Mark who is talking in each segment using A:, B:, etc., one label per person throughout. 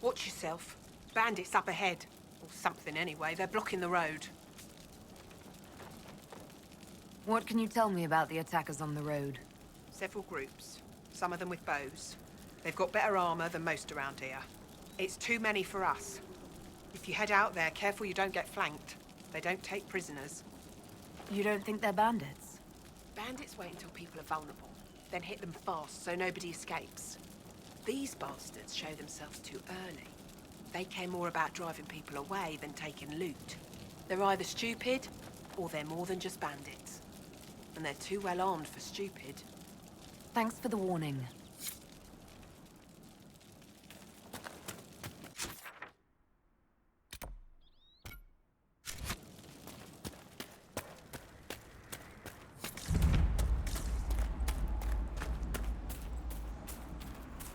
A: Watch yourself. Bandits up ahead. Or something anyway. They're blocking the road.
B: What can you tell me about the attackers on the road?
A: Several groups. Some of them with bows. They've got better armor than most around here. It's too many for us. If you head out there, careful you don't get flanked. They don't take prisoners.
B: You don't think they're bandits?
A: Bandits wait until people are vulnerable, then hit them fast so nobody escapes. These bastards show themselves too early. They care more about driving people away than taking loot. They're either stupid, or they're more than just bandits. And they're too well armed for stupid.
B: Thanks for the warning.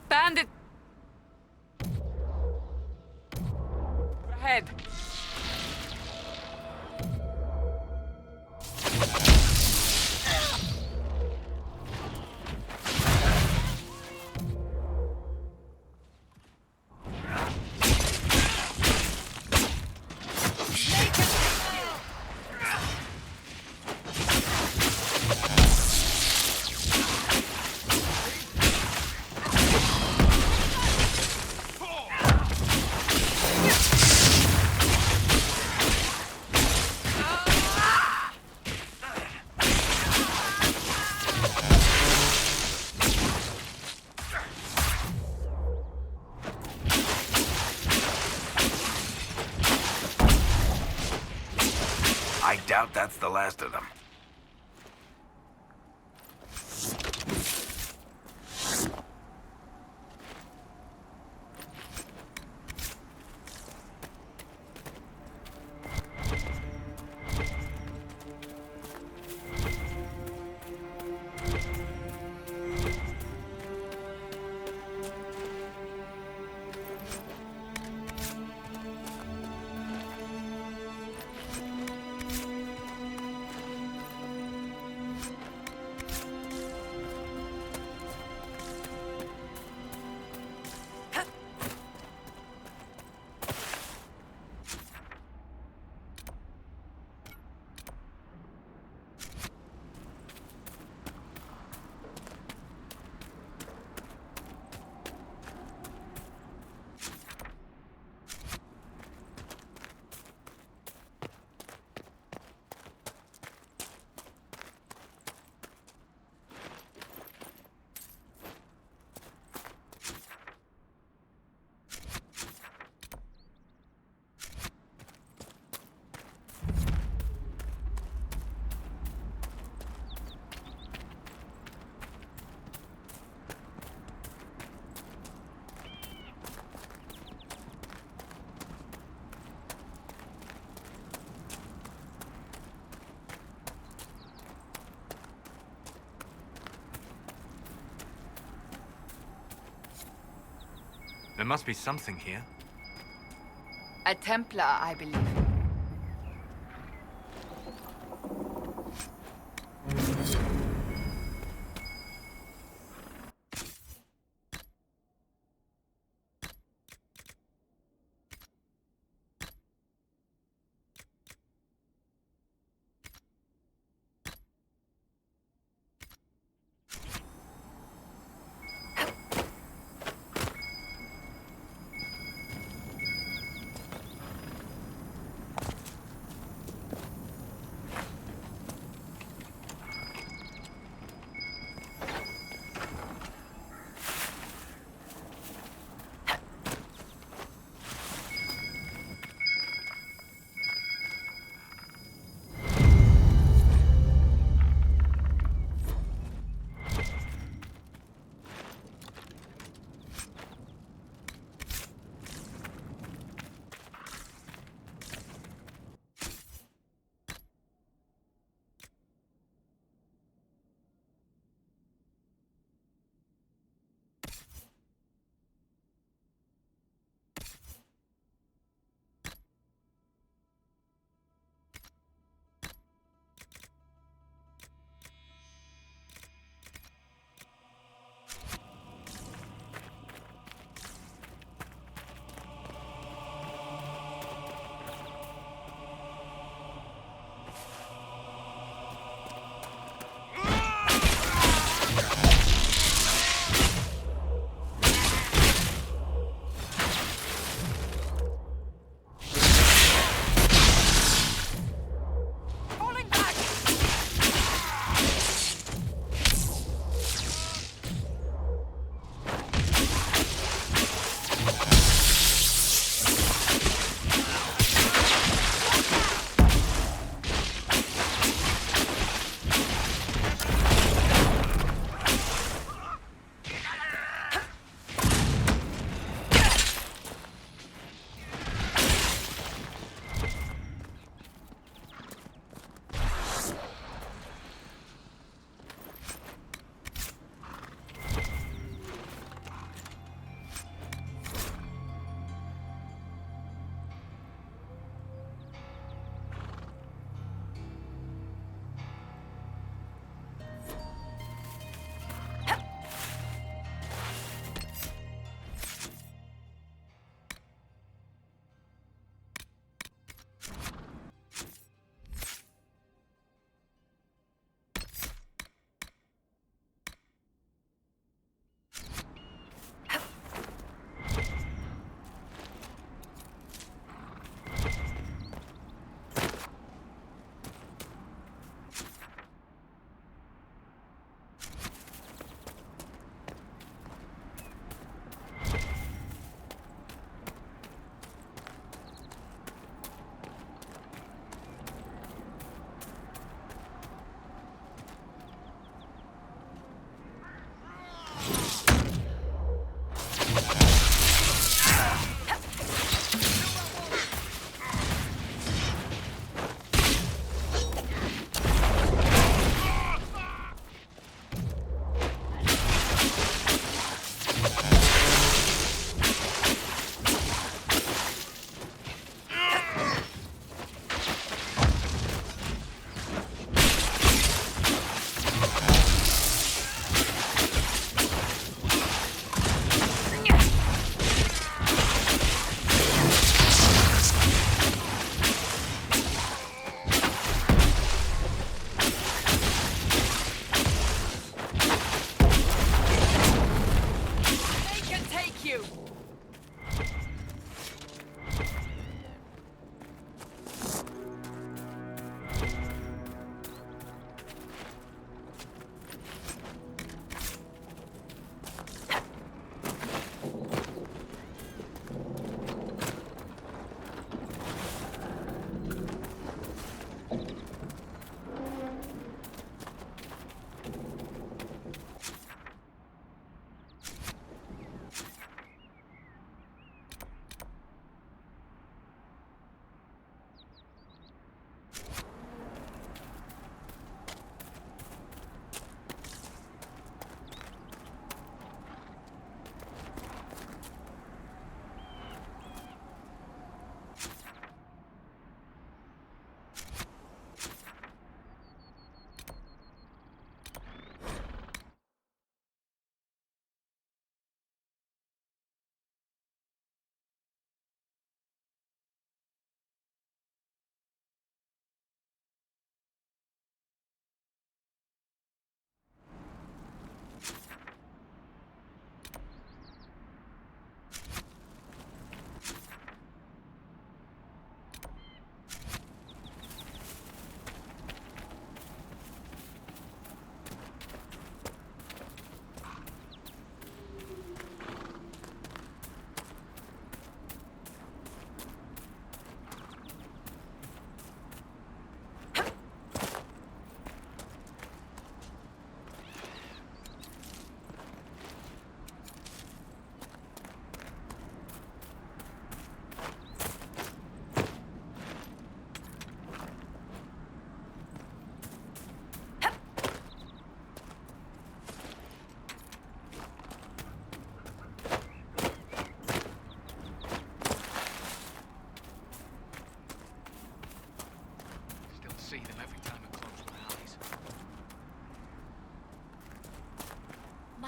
B: Bandit! Ahead!
C: I doubt that's the last of them.
D: There must be something here.
B: A Templar, I believe.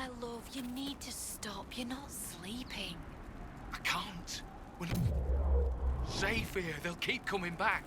E: my love, you need to stop. You're not sleeping.
F: I can't. We're not safe here. They'll keep coming back.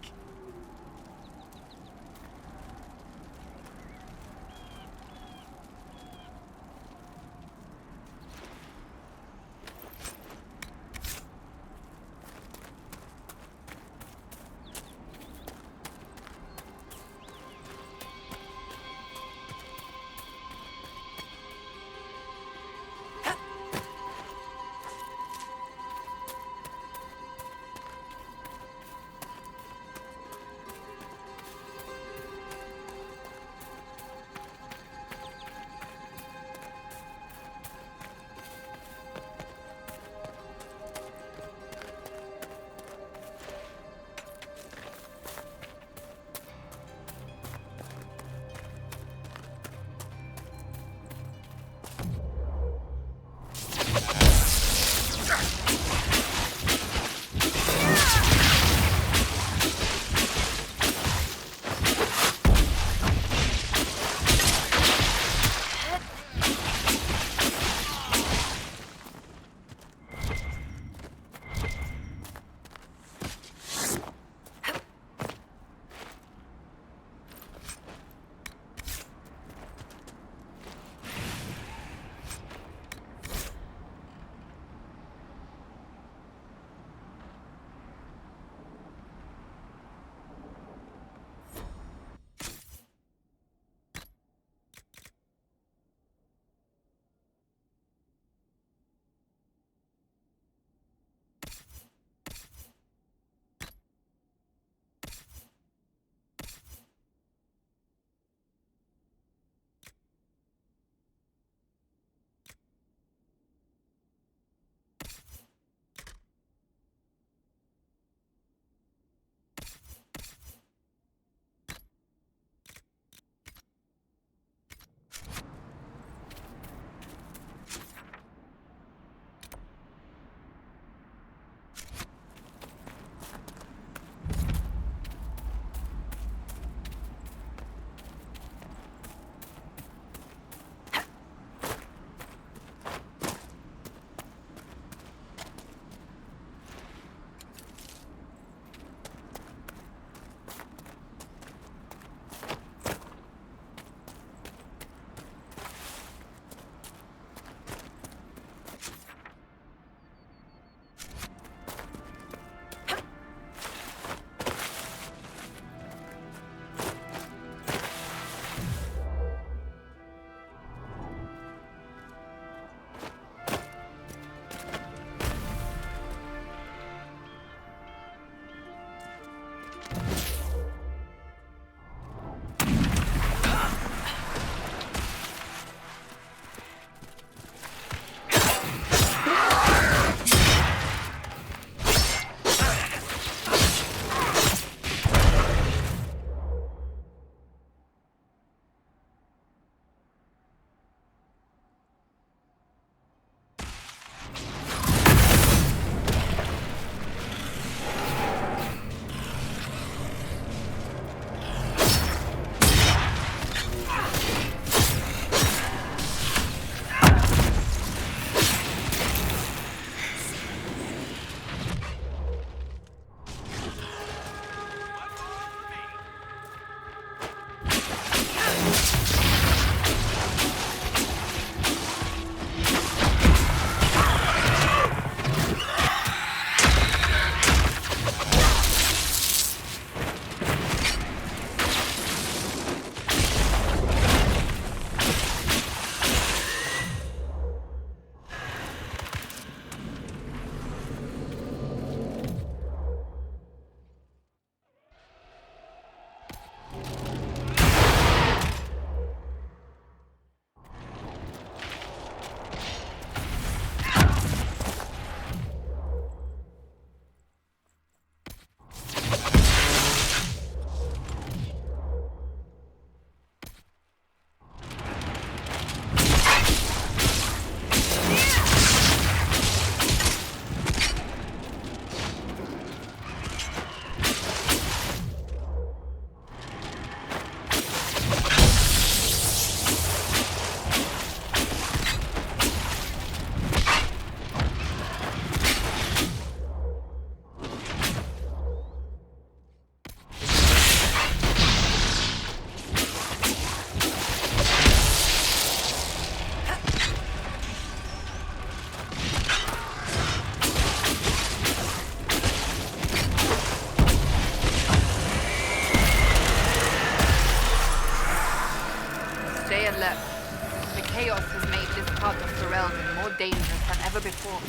B: chaos has made this part of Ferelden more dangerous than ever before.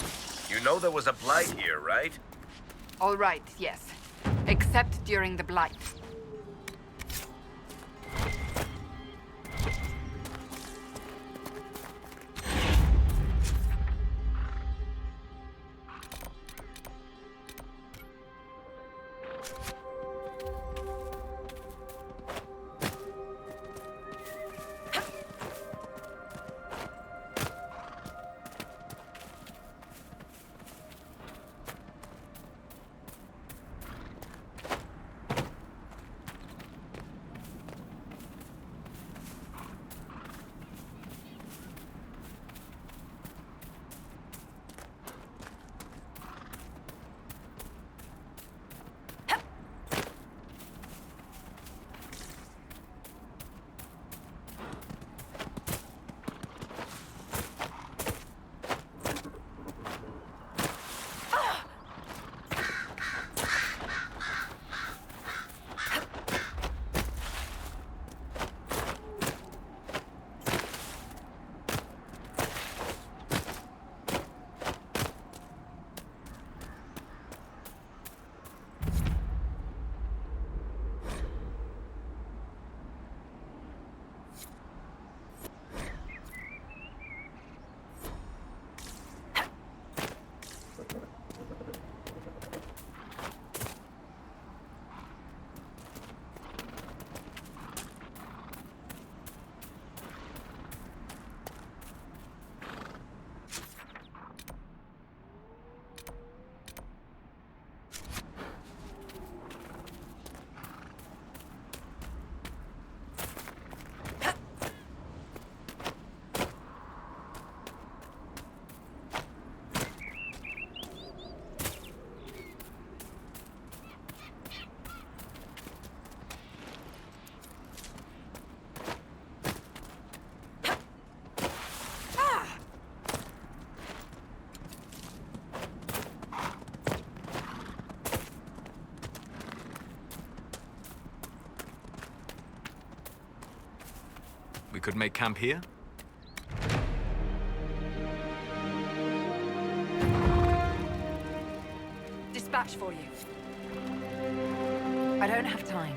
C: You know there was a blight here, right?
B: All right, yes. Except during the Blight.
D: We could make camp here?
B: Dispatch for you. I don't have time.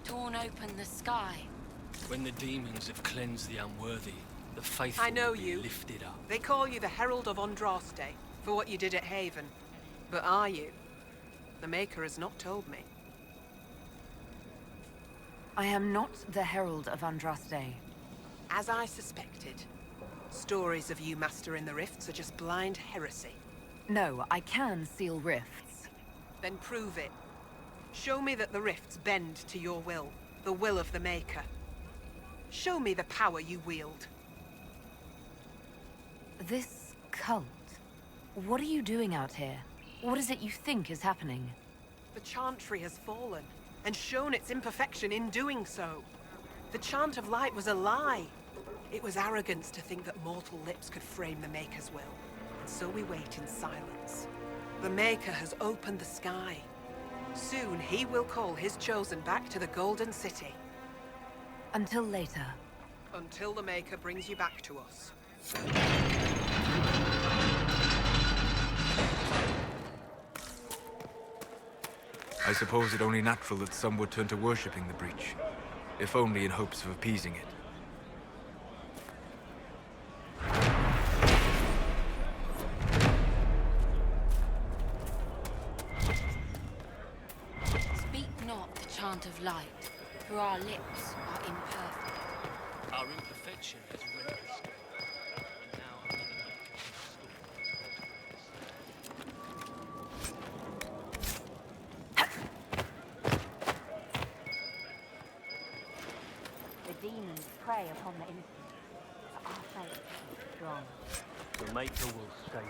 E: Torn open the sky.
F: When the demons have cleansed the unworthy, the faithful
A: I know
F: will be
A: you.
F: lifted up.
A: They call you the Herald of Andraste for what you did at Haven. But are you? The Maker has not told me.
B: I am not the Herald of Andraste.
A: As I suspected, stories of you mastering the rifts are just blind heresy.
B: No, I can seal rifts.
A: Then prove it. Show me that the rifts bend to your will, the will of the Maker. Show me the power you wield.
B: This cult? What are you doing out here? What is it you think is happening?
A: The Chantry has fallen, and shown its imperfection in doing so. The Chant of Light was a lie. It was arrogance to think that mortal lips could frame the Maker's will. And so we wait in silence. The Maker has opened the sky. Soon he will call his chosen back to the Golden City.
B: Until later.
A: Until the Maker brings you back to us.
D: I suppose it only natural that some would turn to worshipping the breach, if only in hopes of appeasing it.
E: want of light, for our lips are imperfect.
F: Our imperfection has rendered us. And now are we the
B: The demons prey upon the innocent, but our faith is strong.
F: The Maker will save us.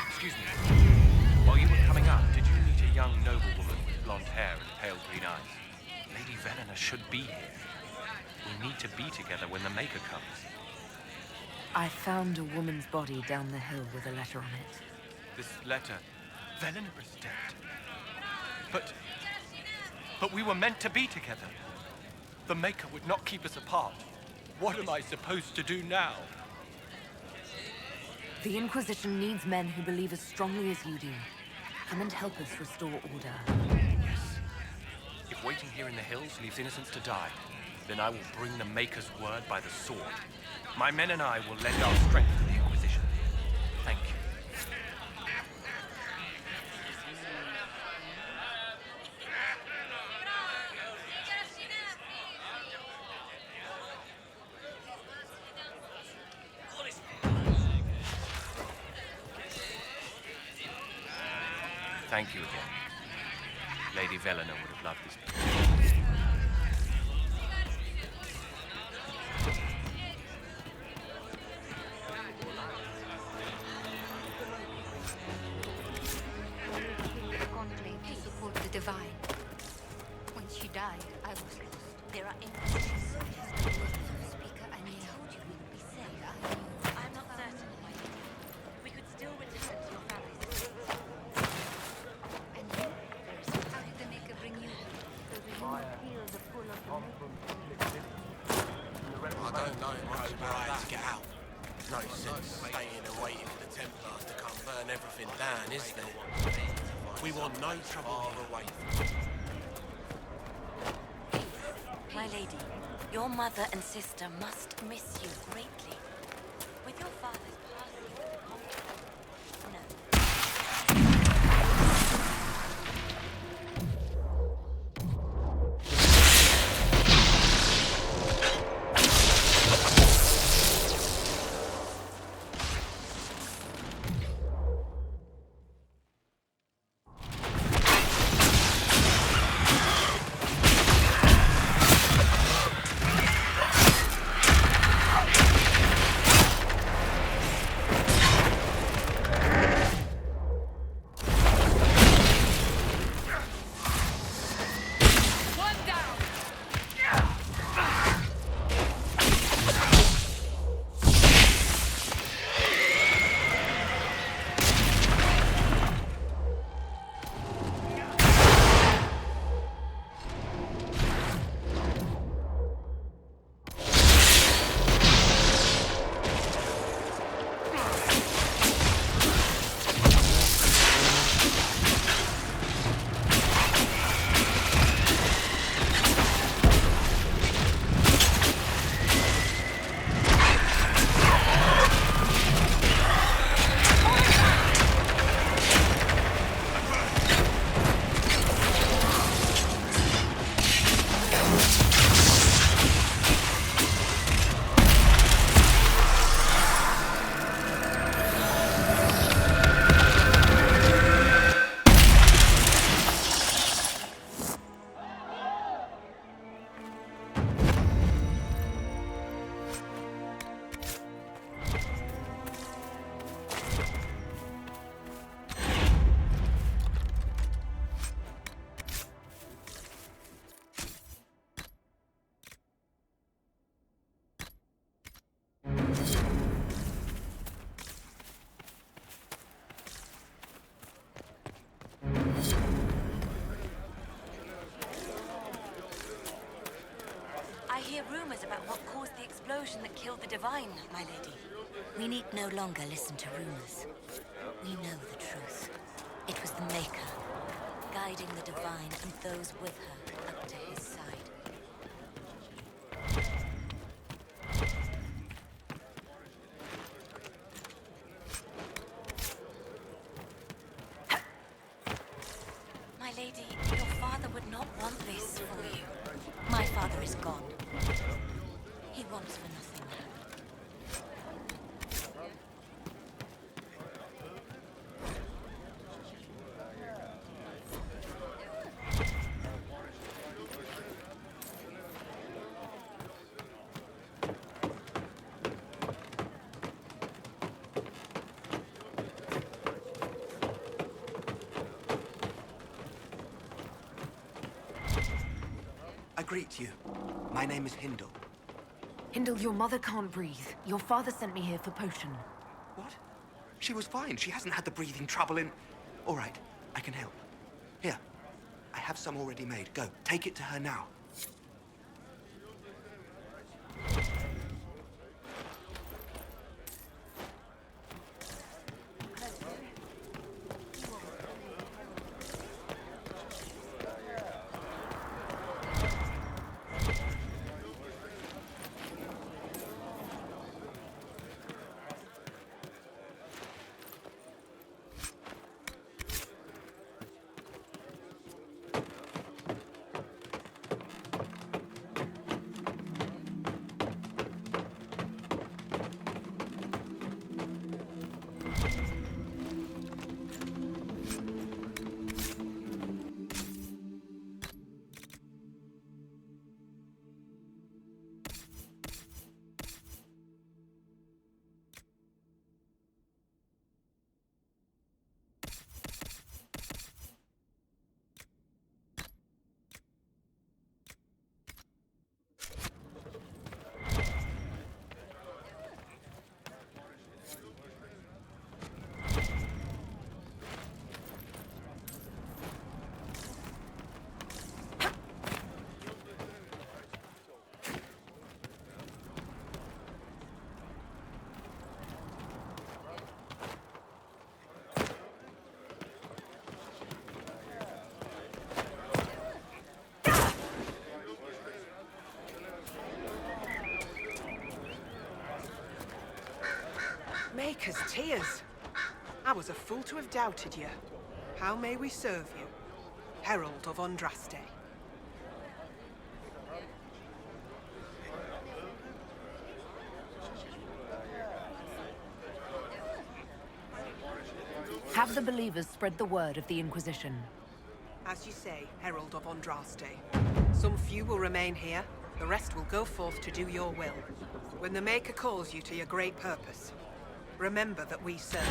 G: Excuse me. While you were coming up, did you meet a young noblewoman with blonde hair and pale green eyes? Lady Venena should be here. We need to be together when the Maker comes.
B: I found a woman's body down the hill with a letter on it.
G: This letter... Venena is dead. But we were meant to be together. The Maker would not keep us apart. What am I supposed to do now?
B: The Inquisition needs men who believe as strongly as you do. Come and help us restore order.
G: Yes. If waiting here in the hills leaves innocents to die, then I will bring the Maker's word by the sword. My men and I will lend our strength to the Inquisition. Thank you. Thank you again. Lady Velena would have loved this.
E: To support the divine. When she died, I was lost. There are Inquisition soldiers. Speaker, I told you we would be safe. I'm not certain, my lady. We could still return to your families. And you? How did the Maker bring you? So that you would feel the pull of the Maker.
H: I don't know much about how to get out. No sense staying and waiting for the Templars to come burn everything down, is there? We want no trouble away.
E: My lady, your mother and sister must miss you greatly. With your father's passing, no. I hear rumors about what caused the explosion that killed the Divine, my lady. We need no longer listen to rumors. We know the truth. It was the Maker. guiding the Divine and those with her up to his side. My lady, your father would not want this for you. My father is gone. He wants for nothing now.
I: I greet you. My name is Hindle.
B: Hindle, your mother can't breathe. Your father sent me here for potion.
I: What? She was fine. She hasn't had the breathing trouble in... All right, I can help. Here, I have some already made. Go, take it to her now.
A: Maker's tears. I was a fool to have doubted you. How may we serve you? Herald of Andraste.
B: Have the believers spread the word of the Inquisition.
A: As you say, Herald of Andraste. Some few will remain here. The rest will go forth to do your will. When the Maker calls you to your great purpose, remember that we serve.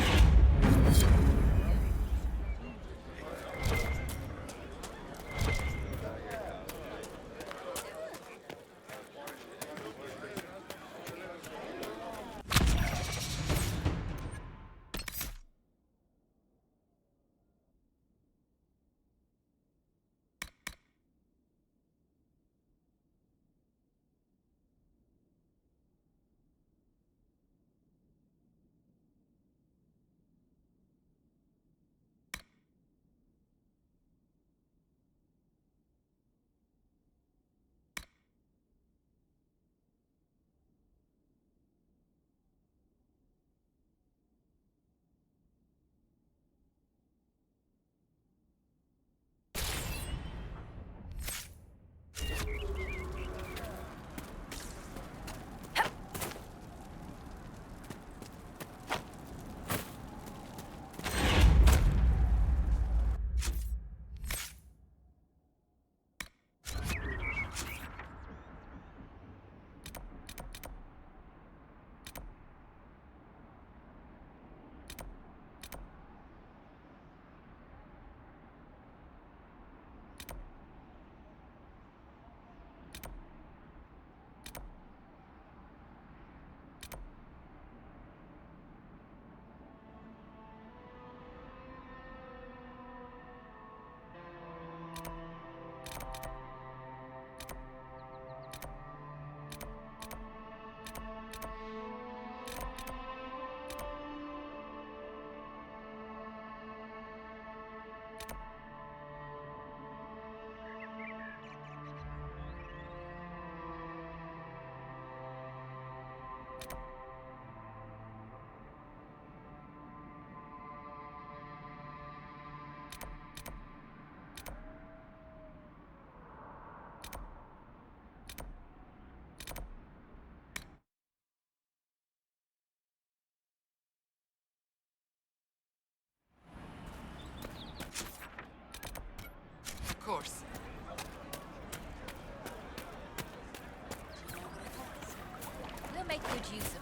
E: good use of it.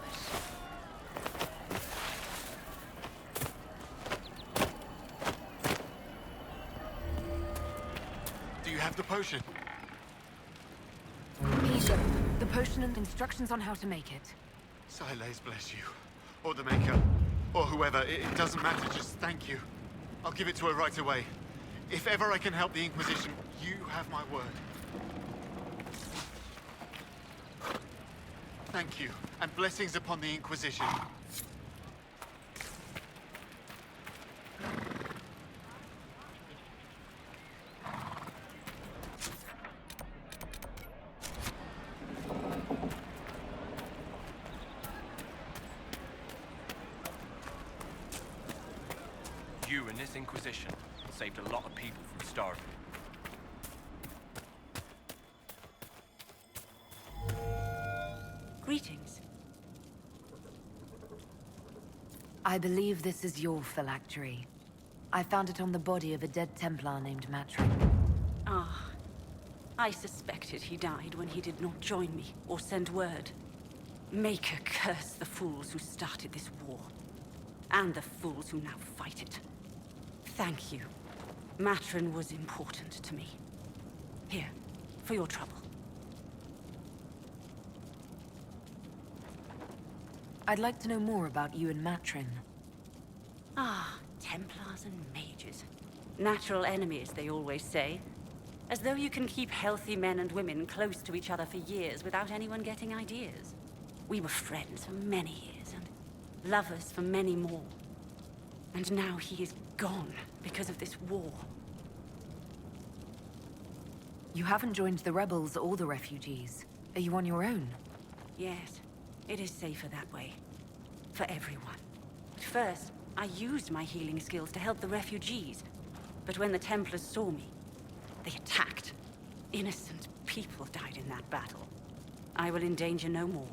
F: Do you have the potion?
B: Here, the potion and instructions on how to make it.
F: Silas bless you. Or the Maker. Or whoever. It doesn't matter. Just thank you. I'll give it to her right away. If ever I can help the Inquisition, you have my word. Thank you. And blessings upon the Inquisition.
G: You and this Inquisition saved a lot of people from starving.
J: Greetings.
B: I believe this is your phylactery. I found it on the body of a dead Templar named Matrin.
J: Ah. I suspected he died when he did not join me or send word. Maker curse the fools who started this war. And the fools who now fight it. Thank you. Matrin was important to me. Here, for your trouble.
B: I'd like to know more about you and Matrin.
J: Ah, Templars and mages. Natural enemies, they always say. As though you can keep healthy men and women close to each other for years without anyone getting ideas. We were friends for many years, and lovers for many more. And now he is gone because of this war.
B: You haven't joined the rebels or the refugees. Are you on your own?
J: Yes, it is safer that way. For everyone. At first, I used my healing skills to help the refugees. But when the Templars saw me, they attacked. Innocent people died in that battle. I will endanger no more.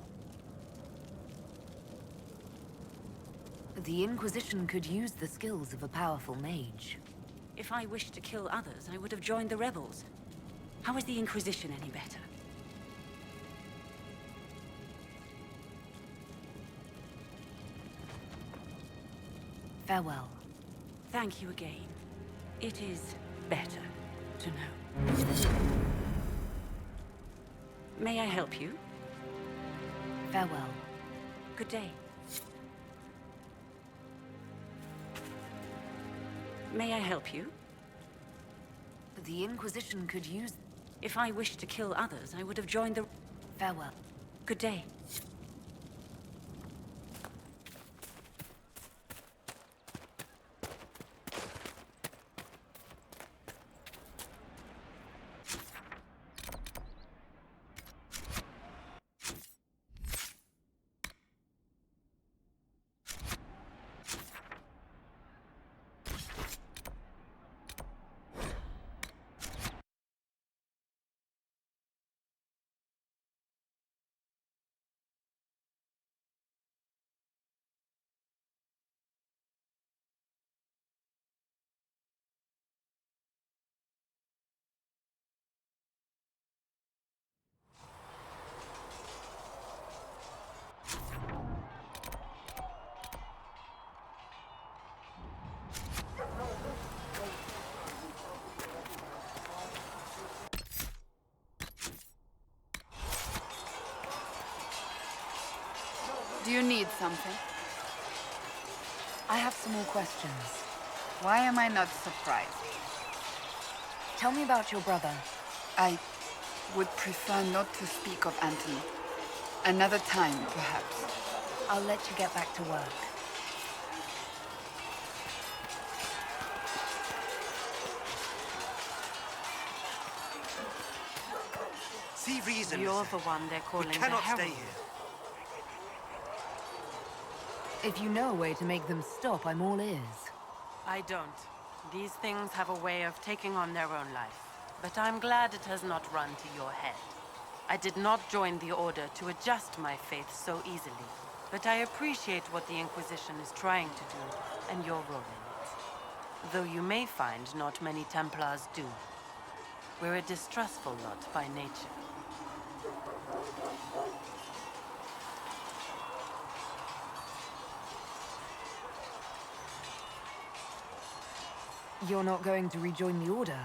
B: The Inquisition could use the skills of a powerful mage.
J: If I wished to kill others, I would have joined the rebels. How is the Inquisition any better?
B: Farewell.
J: Thank you again. It is better to know. May I help you?
B: Farewell.
J: Good day. May I help you?
B: The Inquisition could use...
J: If I wished to kill others, I would have joined the...
B: Farewell.
J: Good day.
K: Do you need something?
B: I have some more questions.
K: Why am I not surprised?
B: Tell me about your brother.
K: I would prefer not to speak of Anthony. Another time, perhaps.
B: I'll let you get back to work.
I: See reason.
A: You're the one they're calling
I: We
A: the
I: cannot
A: Herald.
I: stay here.
B: If you know a way to make them stop, I'm all ears.
L: I don't. These things have a way of taking on their own life. But I'm glad it has not run to your head. I did not join the Order to adjust my faith so easily. But I appreciate what the Inquisition is trying to do, and your role in it. Though you may find not many Templars do. We're a distrustful lot by nature.
B: You're not going to rejoin the Order?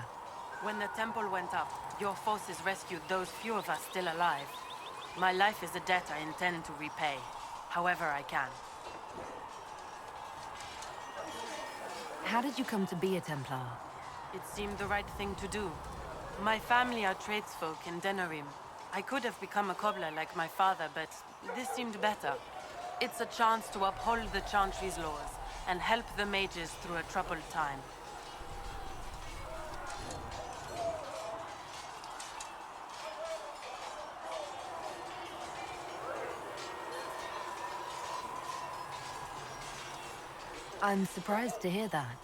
L: When the temple went up, your forces rescued those few of us still alive. My life is a debt I intend to repay, however I can.
B: How did you come to be a Templar?
L: It seemed the right thing to do. My family are tradesfolk in Denerim. I could have become a cobbler like my father, but this seemed better. It's a chance to uphold the Chantry's laws and help the mages through a troubled time.
B: I'm surprised to hear that.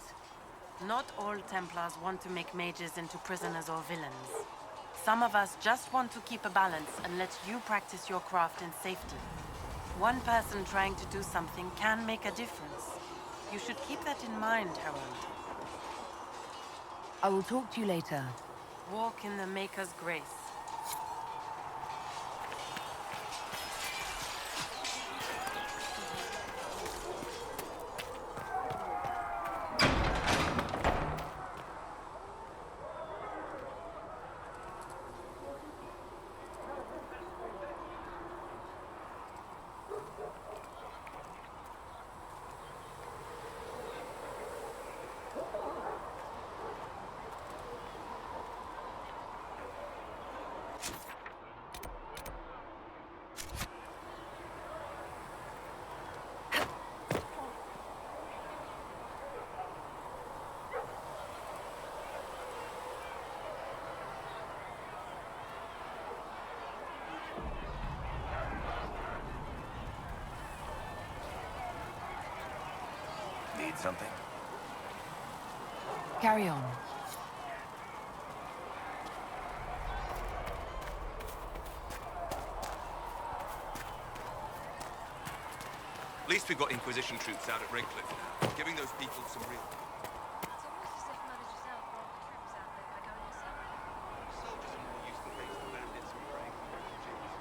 L: Not all Templars want to make mages into prisoners or villains. Some of us just want to keep a balance and let you practice your craft in safety. One person trying to do something can make a difference. You should keep that in mind, Harold.
B: I will talk to you later.
L: Walk in the Maker's grace.
C: Need something?
B: Carry on.
I: At least we've got Inquisition troops out at Redcliffe now, giving those people some real...
E: It's almost as if Mother Giselle brought the troops out there by going herself.
I: Soldiers are more used to facing bandits and preying on refugees.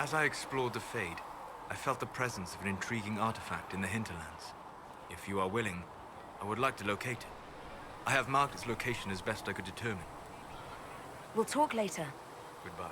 D: As I explored the Fade, I felt the presence of an intriguing artifact in the hinterlands. If you are willing, I would like to locate it. I have marked its location as best I could determine.
B: We'll talk later.
D: Goodbye.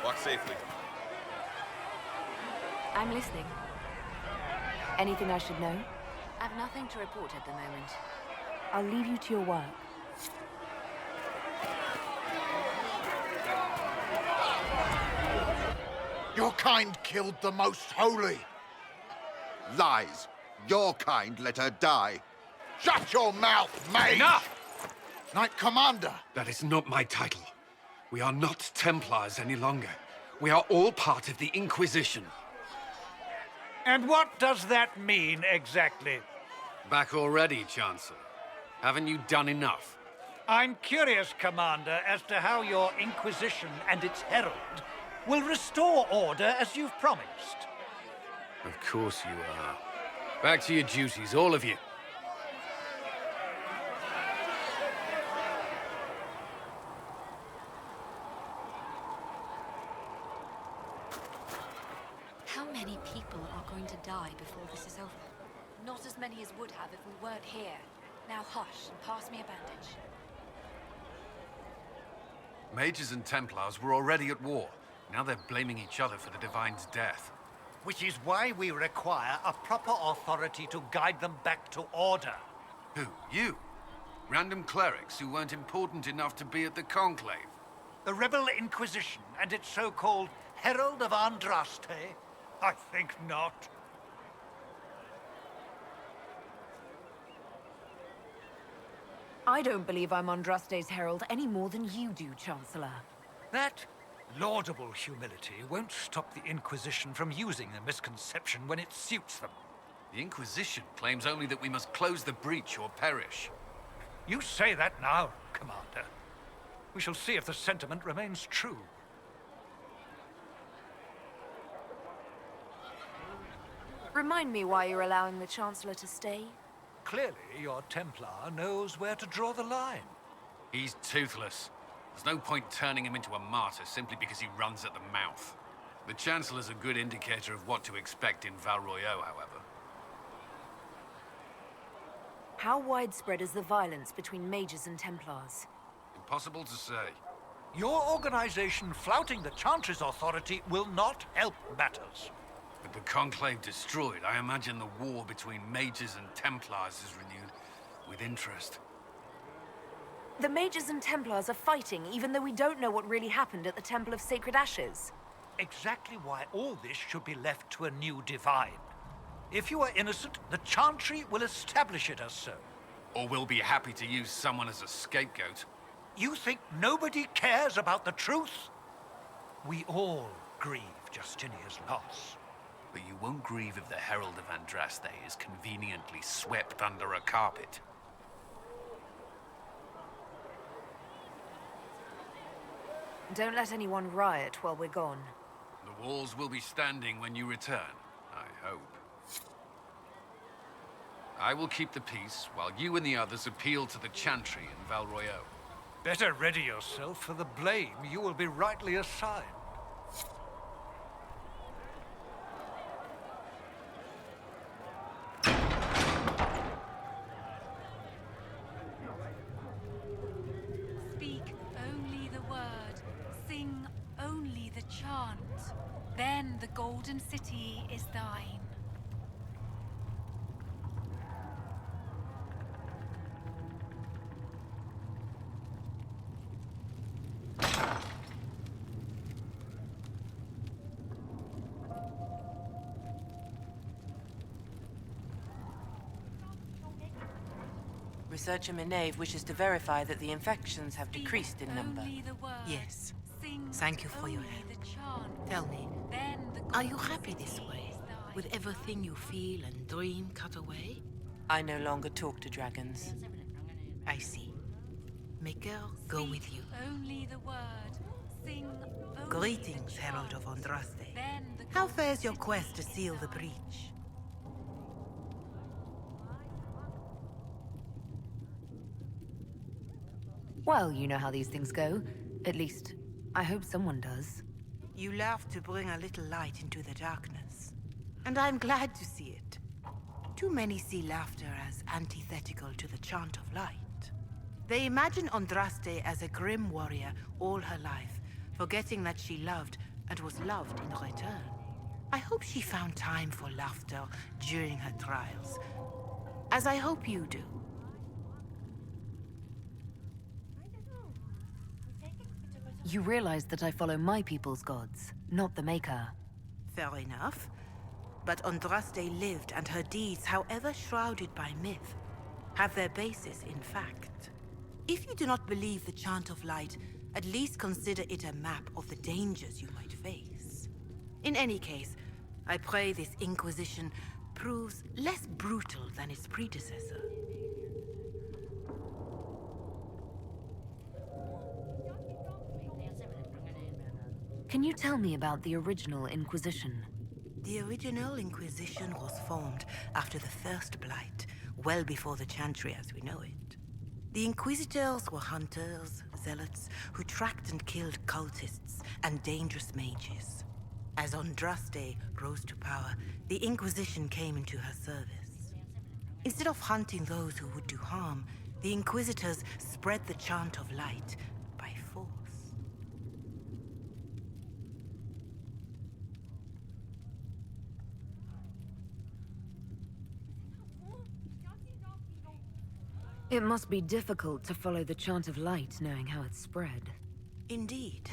I: Walk safely.
B: I'm listening. Anything I should know?
E: I've nothing to report at the moment.
B: I'll leave you to your work.
M: Your kind killed the most holy. Lies. Your kind let her die. Shut your mouth, mage!
N: Enough!
M: Knight Commander!
N: That is not my title. We are not Templars any longer. We are all part of the Inquisition.
O: And what does that mean, exactly?
N: Back already, Chancellor. Haven't you done enough?
O: I'm curious, Commander, as to how your Inquisition and its herald will restore order as you've promised.
N: Of course you are. Back to your duties, all of you.
E: How many people are going to die before this is over? Not as many as would have if we weren't here. Now hush and pass me a bandage.
N: Mages and Templars were already at war. Now they're blaming each other for the Divine's death.
O: Which is why we require a proper authority to guide them back to order.
N: Who? You? Random clerics who weren't important enough to be at the Conclave?
O: The Rebel Inquisition and its so-called Herald of Andraste? I think not.
B: I don't believe I'm Andraste's herald any more than you do, Chancellor.
O: That laudable humility won't stop the Inquisition from using the misconception when it suits them.
N: The Inquisition claims only that we must close the breach or perish.
O: You say that now, Commander. We shall see if the sentiment remains true.
B: Remind me why you're allowing the Chancellor to stay?
O: Clearly, your Templar knows where to draw the line.
N: He's toothless. There's no point turning him into a martyr simply because he runs at the mouth. The Chancellor's a good indicator of what to expect in Val Royeaux, however.
B: How widespread is the violence between mages and Templars?
N: Impossible to say.
O: Your organization flouting the Chantry's authority will not help matters.
N: With the Conclave destroyed, I imagine the war between mages and Templars is renewed with interest.
B: The mages and Templars are fighting, even though we don't know what really happened at the Temple of Sacred Ashes.
O: Exactly why all this should be left to a new divine. If you are innocent, the Chantry will establish it as so.
N: Or we'll be happy to use someone as a scapegoat.
O: You think nobody cares about the truth? We all grieve Justinia's loss.
N: But you won't grieve if the Herald of Andraste is conveniently swept under a carpet.
B: Don't let anyone riot while we're gone.
N: The walls will be standing when you return, I hope. I will keep the peace while you and the others appeal to the Chantry in Val Royeaux.
O: Better ready yourself for the blame you will be rightly assigned.
E: Speak only the word, sing only the chant. Then the Golden City is thine.
L: Researcher Minave wishes to verify that the infections have decreased in number.
P: Yes. Thank you for your help. Tell me, are you happy this way? With everything you feel and dream cut away?
L: I no longer talk to dragons.
P: I see. Maker, go with you.
E: Only the word, sing only
P: Greetings, Herald of Andraste. How fares your quest to seal the breach?
B: Well, you know how these things go. At least, I hope someone does.
P: You laugh to bring a little light into the darkness. And I'm glad to see it. Too many see laughter as antithetical to the chant of light. They imagine Andraste as a grim warrior all her life, forgetting that she loved and was loved in return. I hope she found time for laughter during her trials, as I hope you do.
B: You realize that I follow my people's gods, not the Maker.
P: Fair enough. But Andraste lived, and her deeds, however shrouded by myth, have their basis in fact. If you do not believe the Chant of Light, at least consider it a map of the dangers you might face. In any case, I pray this Inquisition proves less brutal than its predecessor.
B: Can you tell me about the original Inquisition?
P: The original Inquisition was formed after the First Blight, well before the Chantry as we know it. The Inquisitors were hunters, zealots, who tracked and killed cultists and dangerous mages. As Andraste rose to power, the Inquisition came into her service. Instead of hunting those who would do harm, the Inquisitors spread the Chant of Light by force.
B: It must be difficult to follow the Chant of Light, knowing how it's spread.
P: Indeed.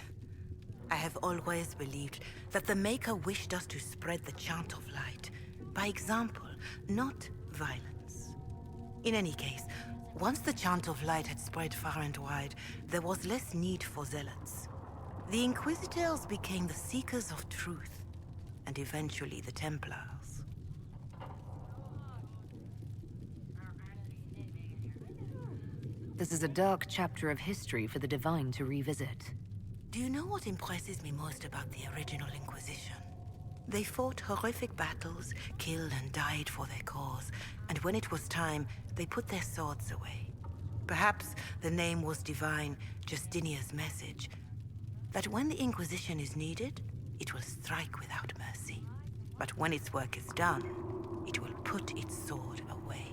P: I have always believed that the Maker wished us to spread the Chant of Light by example, not violence. In any case, once the Chant of Light had spread far and wide, there was less need for zealots. The Inquisitors became the seekers of truth, and eventually the Templars.
B: This is a dark chapter of history for the Divine to revisit.
P: Do you know what impresses me most about the original Inquisition? They fought horrific battles, killed and died for their cause, and when it was time, they put their swords away. Perhaps the name was divine, Justinia's message, that when the Inquisition is needed, it will strike without mercy. But when its work is done, it will put its sword away.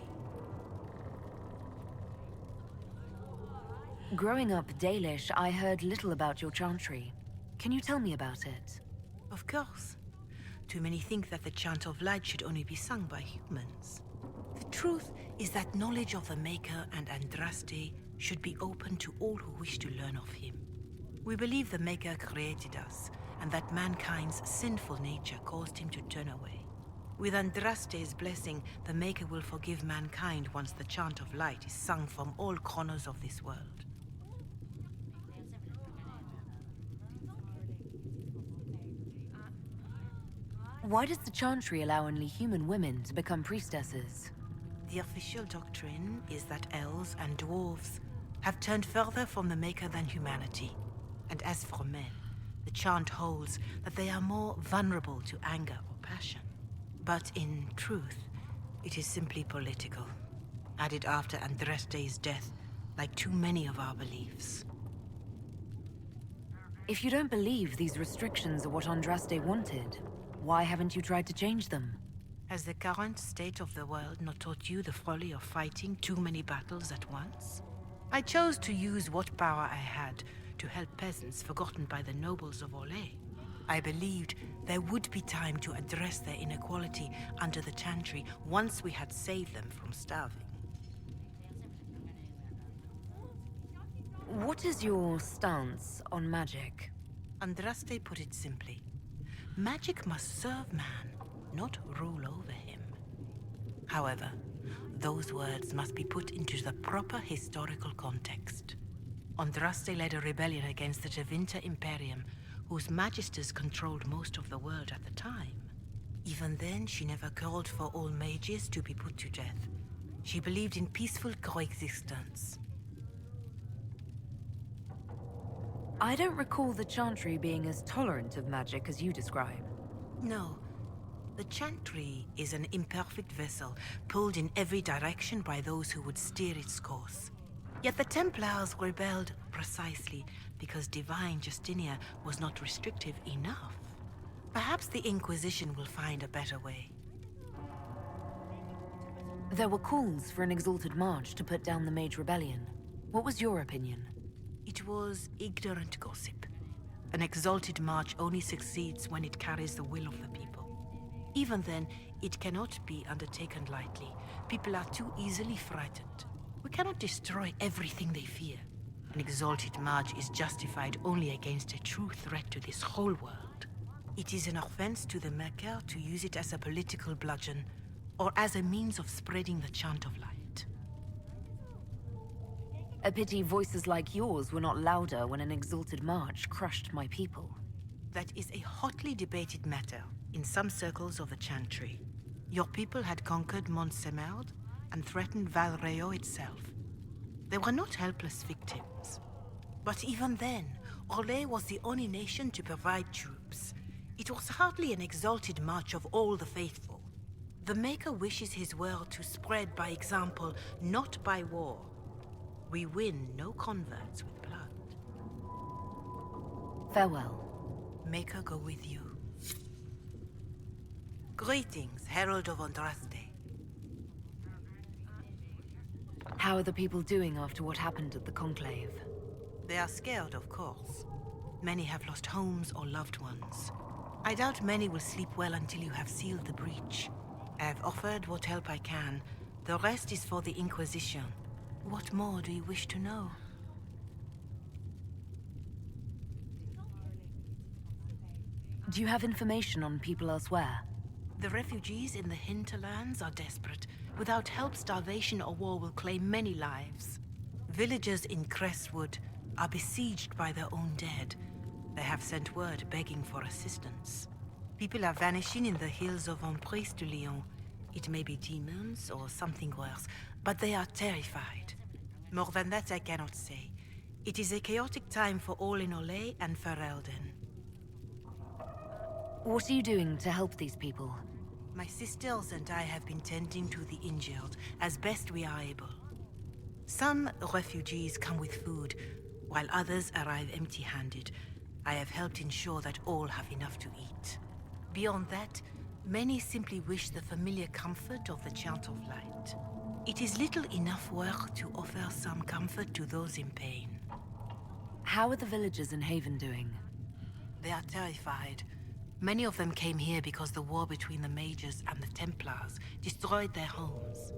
B: Growing up Dalish, I heard little about your chantry. Can you tell me about it?
P: Of course. Too many think that the Chant of Light should only be sung by humans. The truth is that knowledge of the Maker and Andraste should be open to all who wish to learn of him. We believe the Maker created us, and that mankind's sinful nature caused him to turn away. With Andraste's blessing, the Maker will forgive mankind once the Chant of Light is sung from all corners of this world.
B: Why does the chantry allow only human women to become priestesses?
P: The official doctrine is that elves and dwarves have turned further from the Maker than humanity. And as for men, the chant holds that they are more vulnerable to anger or passion. But in truth, it is simply political, added after Andraste's death, like too many of our beliefs.
B: If you don't believe these restrictions are what Andraste wanted, why haven't you tried to change them?
P: Has the current state of the world not taught you the folly of fighting too many battles at once? I chose to use what power I had to help peasants forgotten by the nobles of Orlais. I believed there would be time to address their inequality under the chantry once we had saved them from starving.
B: What is your stance on magic?
P: Andraste put it simply. Magic must serve man, not rule over him. However, those words must be put into the proper historical context. Andraste led a rebellion against the Tevinter Imperium, whose magisters controlled most of the world at the time. Even then, she never called for all mages to be put to death. She believed in peaceful coexistence.
B: I don't recall the chantry being as tolerant of magic as you describe.
P: No. The chantry is an imperfect vessel, pulled in every direction by those who would steer its course. Yet the Templars rebelled precisely because divine Justinia was not restrictive enough. Perhaps the Inquisition will find a better way.
B: There were calls for an exalted march to put down the Mage Rebellion. What was your opinion?
P: It was ignorant gossip. An exalted march only succeeds when it carries the will of the people. Even then, it cannot be undertaken lightly. People are too easily frightened. We cannot destroy everything they fear. An exalted march is justified only against a true threat to this whole world. It is an offense to the Maker to use it as a political bludgeon, or as a means of spreading the chant of light.
B: A pity voices like yours were not louder when an exalted march crushed my people.
P: That is a hotly debated matter in some circles of the chantry. Your people had conquered Mont Semerd and threatened Val Royeaux itself. They were not helpless victims. But even then, Orlais was the only nation to provide troops. It was hardly an exalted march of all the faithful. The Maker wishes his world to spread by example, not by war. We win no converts with blood.
B: Farewell.
P: Maker go with you. Greetings, Herald of Andraste.
B: How are the people doing after what happened at the Conclave?
P: They are scared, of course. Many have lost homes or loved ones. I doubt many will sleep well until you have sealed the breach. I have offered what help I can. The rest is for the Inquisition. What more do you wish to know?
B: Do you have information on people elsewhere?
P: The refugees in the hinterlands are desperate. Without help, starvation or war will claim many lives. Villagers in Crestwood are besieged by their own dead. They have sent word begging for assistance. People are vanishing in the hills of Emprise de Lyon. It may be demons or something worse, but they are terrified. More than that I cannot say. It is a chaotic time for all in Orlais and Ferelden.
B: What are you doing to help these people?
P: My sisters and I have been tending to the injured as best we are able. Some refugees come with food, while others arrive empty-handed. I have helped ensure that all have enough to eat. Beyond that, many simply wish the familiar comfort of the Chant of Light. It is little enough work to offer some comfort to those in pain.
B: How are the villagers in Haven doing?
P: They are terrified. Many of them came here because the war between the Mages and the Templars destroyed their homes.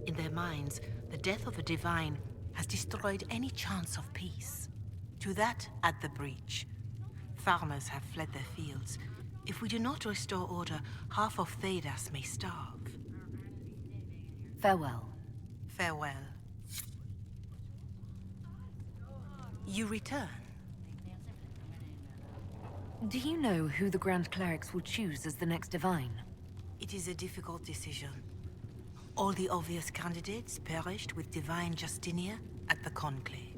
P: In their minds, the death of a divine has destroyed any chance of peace. To that, add the breach. Farmers have fled their fields. If we do not restore order, half of Thedas may starve.
B: Farewell.
P: Farewell. You return.
B: Do you know who the Grand Clerics will choose as the next Divine?
P: It is a difficult decision. All the obvious candidates perished with Divine Justinia at the Conclave.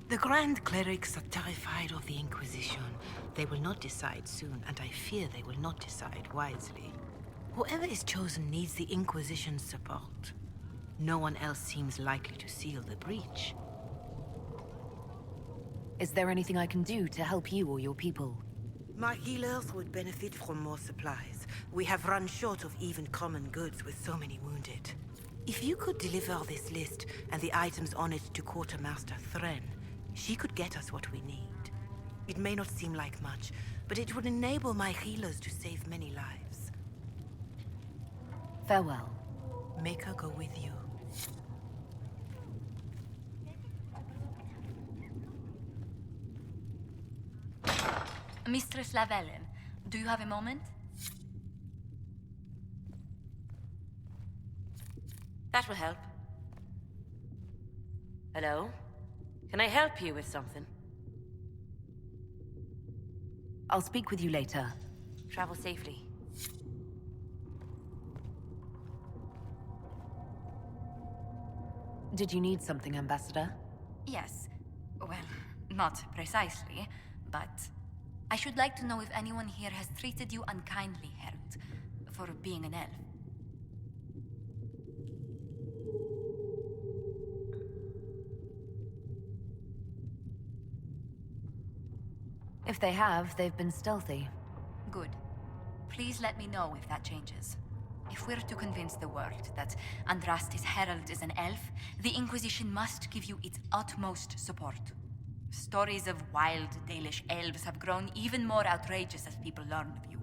P: The Grand Clerics are terrified of the Inquisition. They will not decide soon, and I fear they will not decide wisely. Whoever is chosen needs the Inquisition's support. No one else seems likely to seal the breach.
B: Is there anything I can do to help you or your people?
P: My healers would benefit from more supplies. We have run short of even common goods with so many wounded. If you could deliver this list and the items on it to Quartermaster Thren, she could get us what we need. It may not seem like much, but it would enable my healers to save many lives.
B: Farewell.
P: Make her go with you.
E: Mistress Lavellen, do you have a moment?
J: That will help. Hello? Can I help you with something?
B: I'll speak with you later.
J: Travel safely.
B: Did you need something, Ambassador?
E: Yes. Well, not precisely, but I should like to know if anyone here has treated you unkindly, Herald, for being an elf.
B: If they have, they've been stealthy.
E: Good. Please let me know if that changes. If we're to convince the world that Andraste's Herald is an elf, the Inquisition must give you its utmost support. Stories of wild Dalish elves have grown even more outrageous as people learn of you.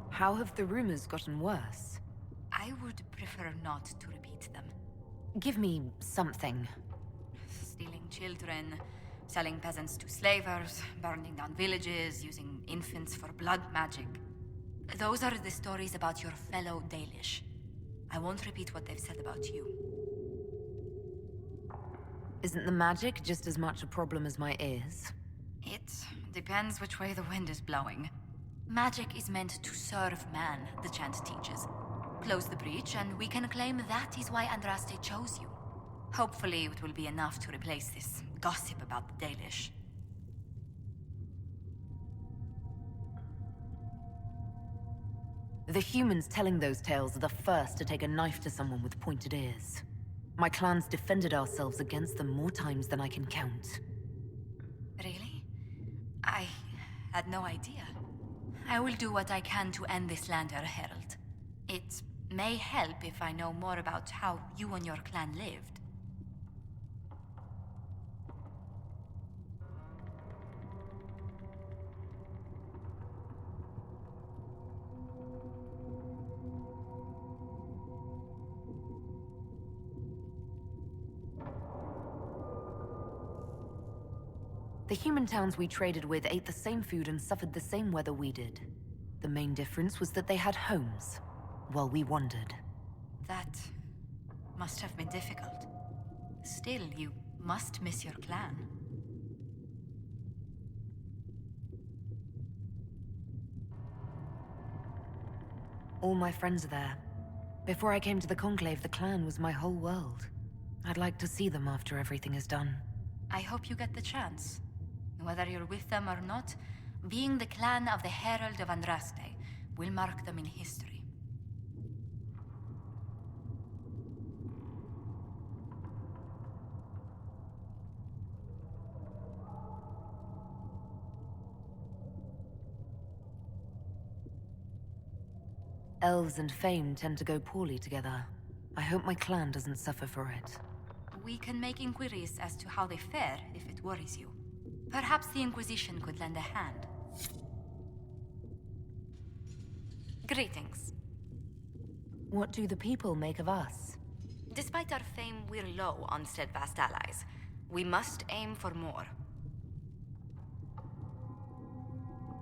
B: How have the rumors gotten worse?
E: I would prefer not to repeat them.
B: Give me something.
E: Stealing children, selling peasants to slavers, burning down villages, using infants for blood magic. Those are the stories about your fellow Dalish. I won't repeat what they've said about you.
B: Isn't the magic just as much a problem as my ears?
E: It depends which way the wind is blowing. Magic is meant to serve man, the chant teaches. Close the breach, and we can claim that is why Andraste chose you. Hopefully it will be enough to replace this gossip about the Dalish.
B: The humans telling those tales are the first to take a knife to someone with pointed ears. My clans defended ourselves against them more times than I can count.
E: Really? I had no idea. I will do what I can to end this slander, Herald. It may help if I know more about how you and your clan lived.
B: The human towns we traded with ate the same food and suffered the same weather we did. The main difference was that they had homes, while we wandered.
E: That must have been difficult. Still, you must miss your clan.
B: All my friends are there. Before I came to the Conclave, the clan was my whole world. I'd like to see them after everything is done.
E: I hope you get the chance. Whether you're with them or not, being the clan of the Herald of Andraste will mark them in history.
B: Elves and fame tend to go poorly together. I hope my clan doesn't suffer for it.
E: We can make inquiries as to how they fare if it worries you. Perhaps the Inquisition could lend a hand. Greetings.
B: What do the people make of us?
E: Despite our fame, we're low on steadfast allies. We must aim for more.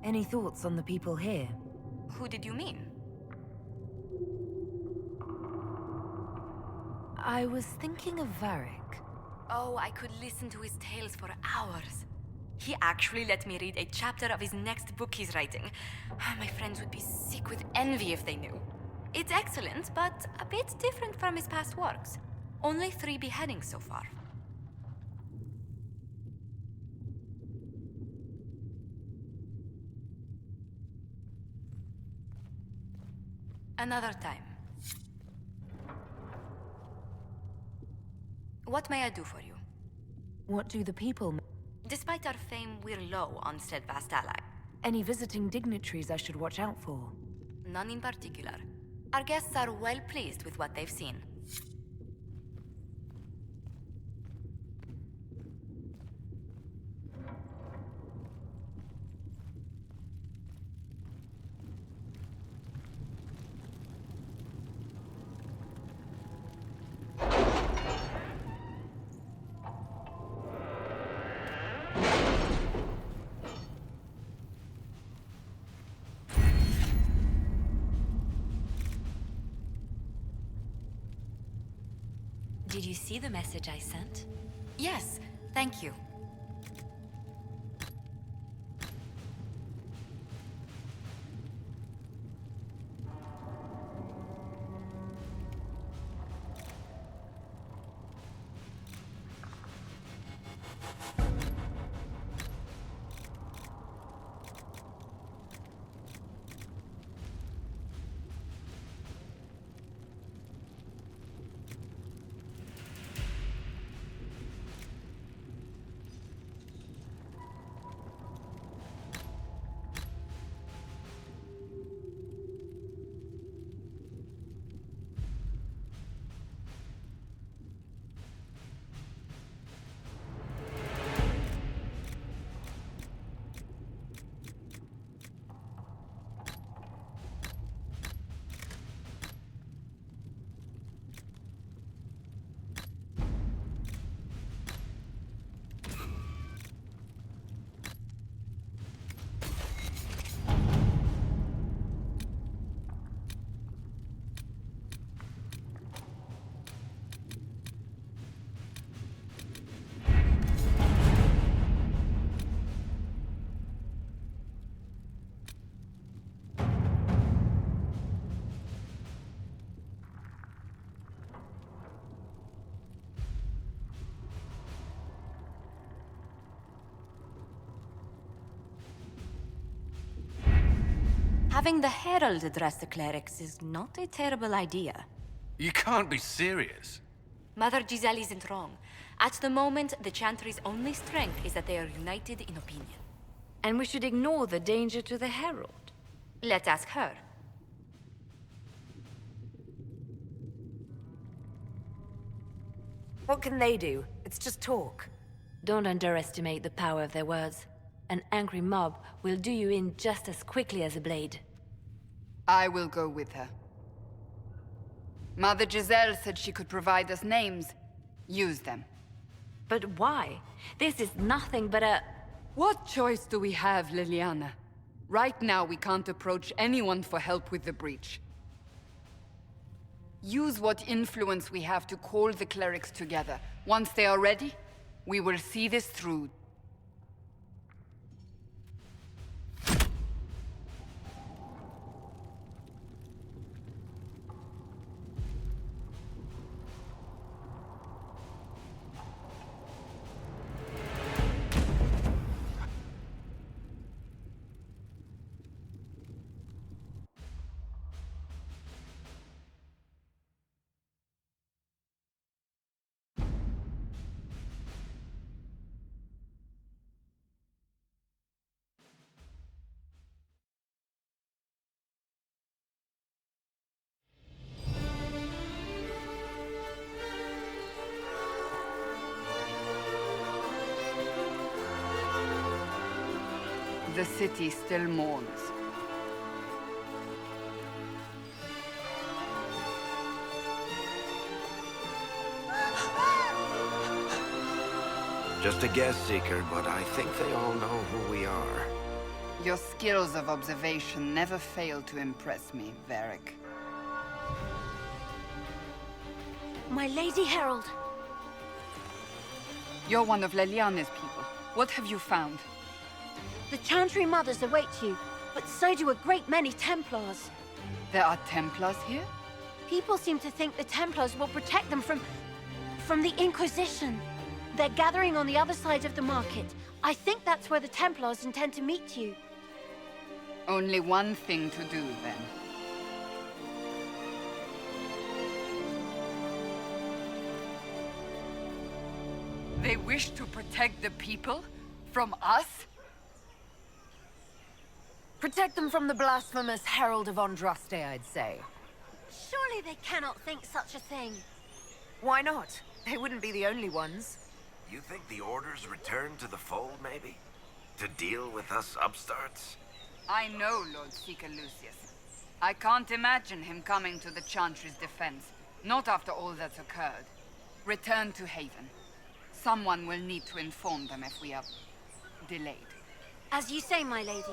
B: Any thoughts on the people here?
E: Who did you mean?
B: I was thinking of Varric.
E: Oh, I could listen to his tales for hours. He actually let me read a chapter of his next book he's writing. My friends would be sick with envy if they knew. It's excellent, but a bit different from his past works. Only 3 beheadings so far. Another time. What may I do for you?
B: What do the people...
E: Despite our fame, we're low on steadfast ally.
B: Any visiting dignitaries I should watch out for?
E: None in particular. Our guests are well pleased with what they've seen.
Q: Did you see the message I sent?
E: Yes, thank you. Having the Herald address the clerics is not a terrible idea.
G: You can't be serious.
E: Mother Giselle isn't wrong. At the moment, the Chantry's only strength is that they are united in opinion.
B: And we should ignore the danger to the Herald.
E: Let's ask her.
B: What can they do? It's just talk.
Q: Don't underestimate the power of their words. An angry mob will do you in just as quickly as a blade.
K: I will go with her. Mother Giselle said she could provide us names. Use them.
B: But why? This is nothing but a...
K: What choice do we have, Liliana? Right now, we can't approach anyone for help with the breach. Use what influence we have to call the clerics together. Once they are ready, we will see this through. The city still mourns.
C: Just a guess, Seeker, but I think they all know who we are.
K: Your skills of observation never fail to impress me, Varric.
R: My Lady Herald.
K: You're one of Leliane's people. What have you found?
R: The Chantry Mothers await you, but so do a great many Templars.
K: There are Templars here?
R: People seem to think the Templars will protect them from the Inquisition. They're gathering on the other side of the market. I think that's where the Templars intend to meet you.
K: Only one thing to do, then. They wish to protect the people? From us?
B: Protect them from the blasphemous Herald of Andraste, I'd say.
R: Surely they cannot think such a thing.
B: Why not? They wouldn't be the only ones.
C: You think the Order's returned to the fold, maybe? To deal with us upstarts?
K: I know Lord Seeker Lucius. I can't imagine him coming to the Chantry's defense. Not after all that's occurred. Return to Haven. Someone will need to inform them if we are delayed.
R: As you say, my lady.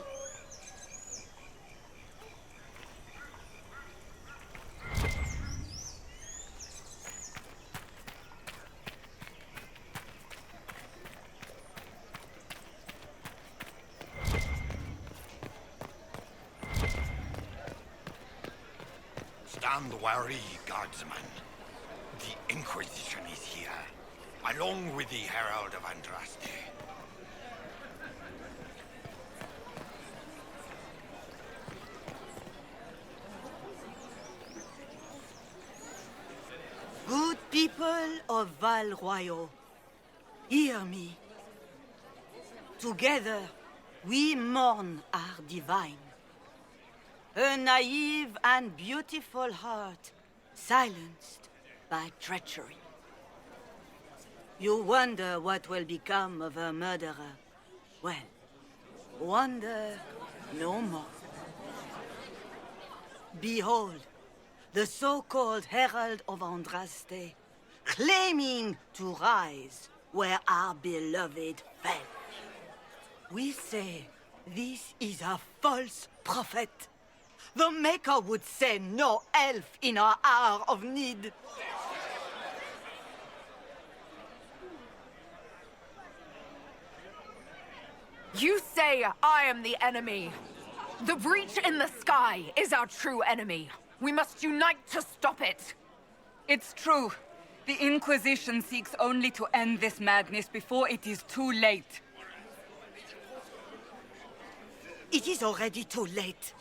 M: Stand wary, guardsman. The Inquisition is here, along with the Herald of Andraste.
P: Good people of Val Royeaux, hear me. Together, we mourn our divine. Her naive and beautiful heart, silenced by treachery. You wonder what will become of her murderer. Well, wonder no more. Behold, the so-called Herald of Andraste, claiming to rise where our beloved fell. We say this is a false prophet. The Maker would send no elf in our hour of need.
B: You say I am the enemy. The breach in the sky is our true enemy. We must unite to stop it.
K: It's true. The Inquisition seeks only to end this madness before it is too late.
P: It is already too late.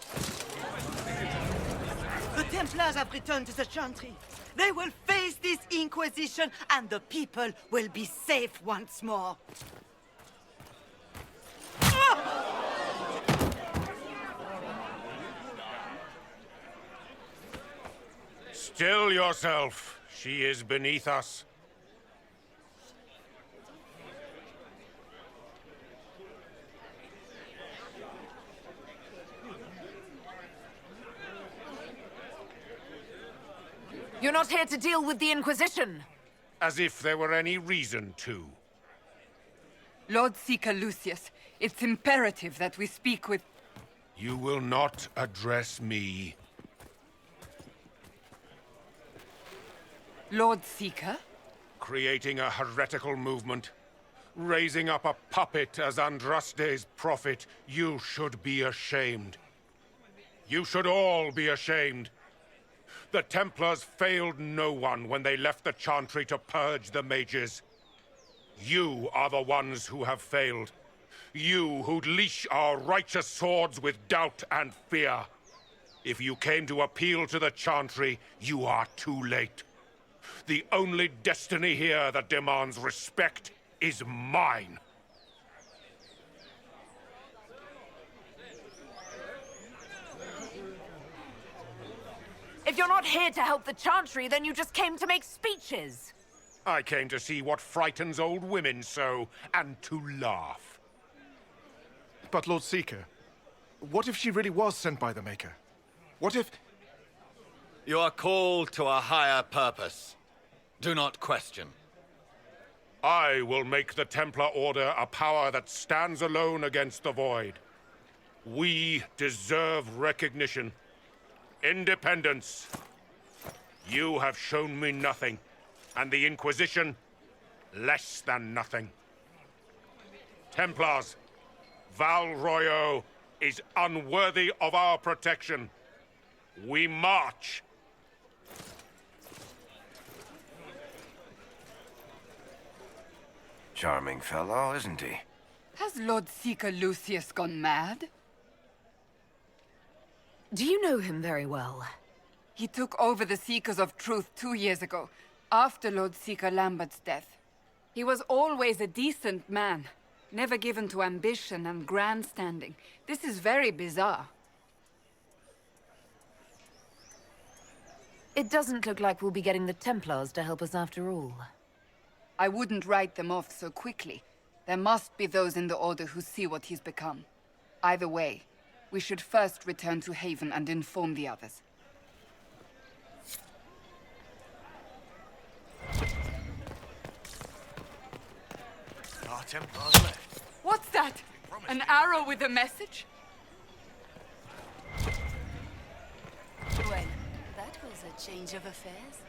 P: The Templars have returned to the Chantry. They will face this Inquisition, and the people will be safe once more.
S: Still yourself. She is beneath us.
B: You're not here to deal with the Inquisition.
S: As if there were any reason to.
K: Lord Seeker Lucius, it's imperative that we speak with...
S: You will not address me.
K: Lord Seeker?
S: Creating a heretical movement. Raising up a puppet as Andraste's prophet. You should be ashamed. You should all be ashamed. The Templars failed no one when they left the Chantry to purge the mages. You are the ones who have failed. You who'd leash our righteous swords with doubt and fear. If you came to appeal to the Chantry, you are too late. The only destiny here that demands respect is mine.
B: If you're not here to help the Chantry, then you just came to make speeches.
S: I came to see what frightens old women so, and to laugh.
T: But Lord Seeker, what if she really was sent by the Maker? What if...
U: You are called to a higher purpose. Do not question.
S: I will make the Templar Order a power that stands alone against the Void. We deserve recognition. Independence. You have shown me nothing, and the Inquisition, less than nothing. Templars, Val Royeaux is unworthy of our protection. We march.
C: Charming fellow, isn't he?
K: Has Lord Seeker Lucius gone mad?
B: Do you know him very well?
K: He took over the Seekers of Truth 2 years ago, after Lord Seeker Lambert's death. He was always a decent man, never given to ambition and grandstanding. This is very bizarre.
B: It doesn't look like we'll be getting the Templars to help us after all.
K: I wouldn't write them off so quickly. There must be those in the Order who see what he's become. Either way, we should first return to Haven and inform the others.
H: Our Templars left.
K: What's that? An arrow with a message?
V: Well, that was a change of affairs.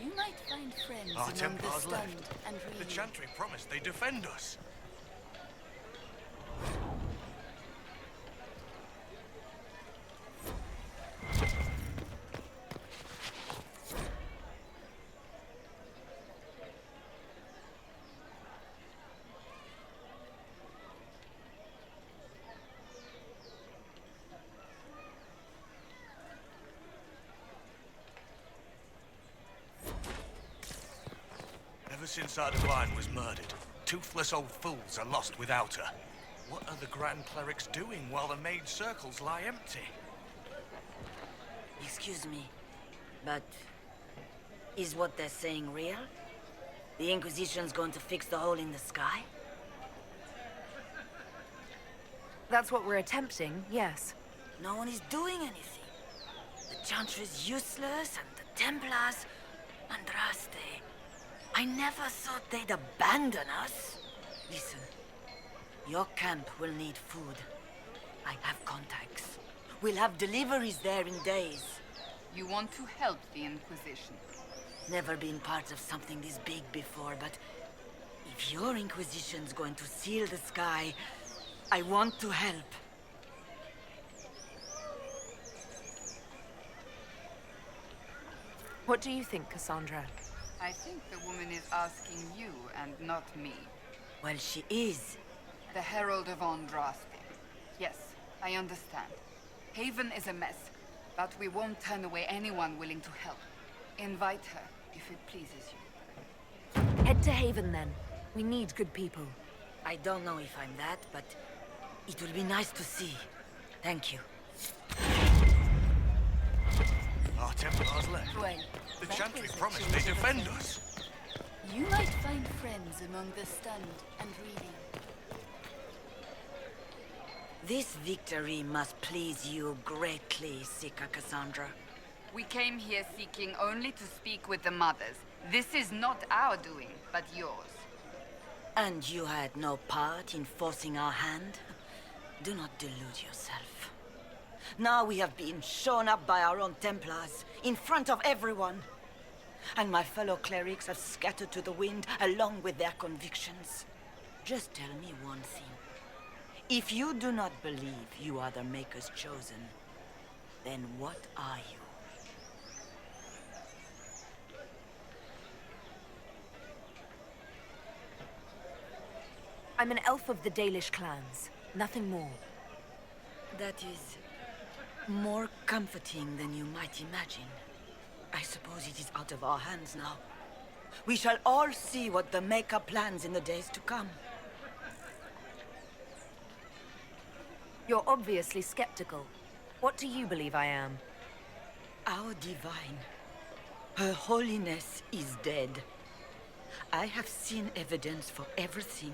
V: You might find friends
H: Our
V: among the
H: Templars
V: stunned
H: left.
V: and
H: The
V: reeling.
H: Chantry promised they'd defend us. Ever since our Divine was murdered, toothless old fools are lost without her. What are the Grand Clerics doing while the Mage circles lie empty?
W: Excuse me, but is what they're saying real? The Inquisition's going to fix the hole in the sky?
B: That's what we're attempting, yes.
W: No one is doing anything. The Chantry's useless, and the Templars... Andraste. I never thought they'd abandon us. Listen, your camp will need food. I have contacts. We'll have deliveries there in days.
K: You want to help the Inquisition?
W: Never been part of something this big before, but if your Inquisition's going to seal the sky, I want to help.
B: What do you think, Cassandra?
K: I think the woman is asking you and not me.
W: Well, she is.
K: The Herald of Andraste. Yes, I understand. Haven is a mess, but we won't turn away anyone willing to help. Invite her, if it pleases you.
B: Head to Haven, then. We need good people.
W: I don't know if I'm that, but it will be nice to see. Thank you.
H: Our Templars left.
V: Well,
H: The
V: that
H: Chantry
V: was a
H: promised
V: change
H: they'd
V: of
H: defend
V: affairs.
H: us.
V: You might find friends among the stunned and reeling.
W: This victory must please you greatly, Seeker Cassandra.
K: We came here seeking only to speak with the mothers. This is not our doing, but yours.
W: And you had no part in forcing our hand? Do not delude yourself. Now we have been shown up by our own Templars, in front of everyone. And my fellow clerics have scattered to the wind along with their convictions. Just tell me one thing. If you do not believe you are the Maker's chosen, then what are you?
B: I'm an elf of the Dalish clans. Nothing more.
W: That is more comforting than you might imagine. I suppose it is out of our hands now. We shall all see what the Maker plans in the days to come.
B: You're obviously skeptical. What do you believe I am?
W: Our Divine. Her Holiness is dead. I have seen evidence for everything,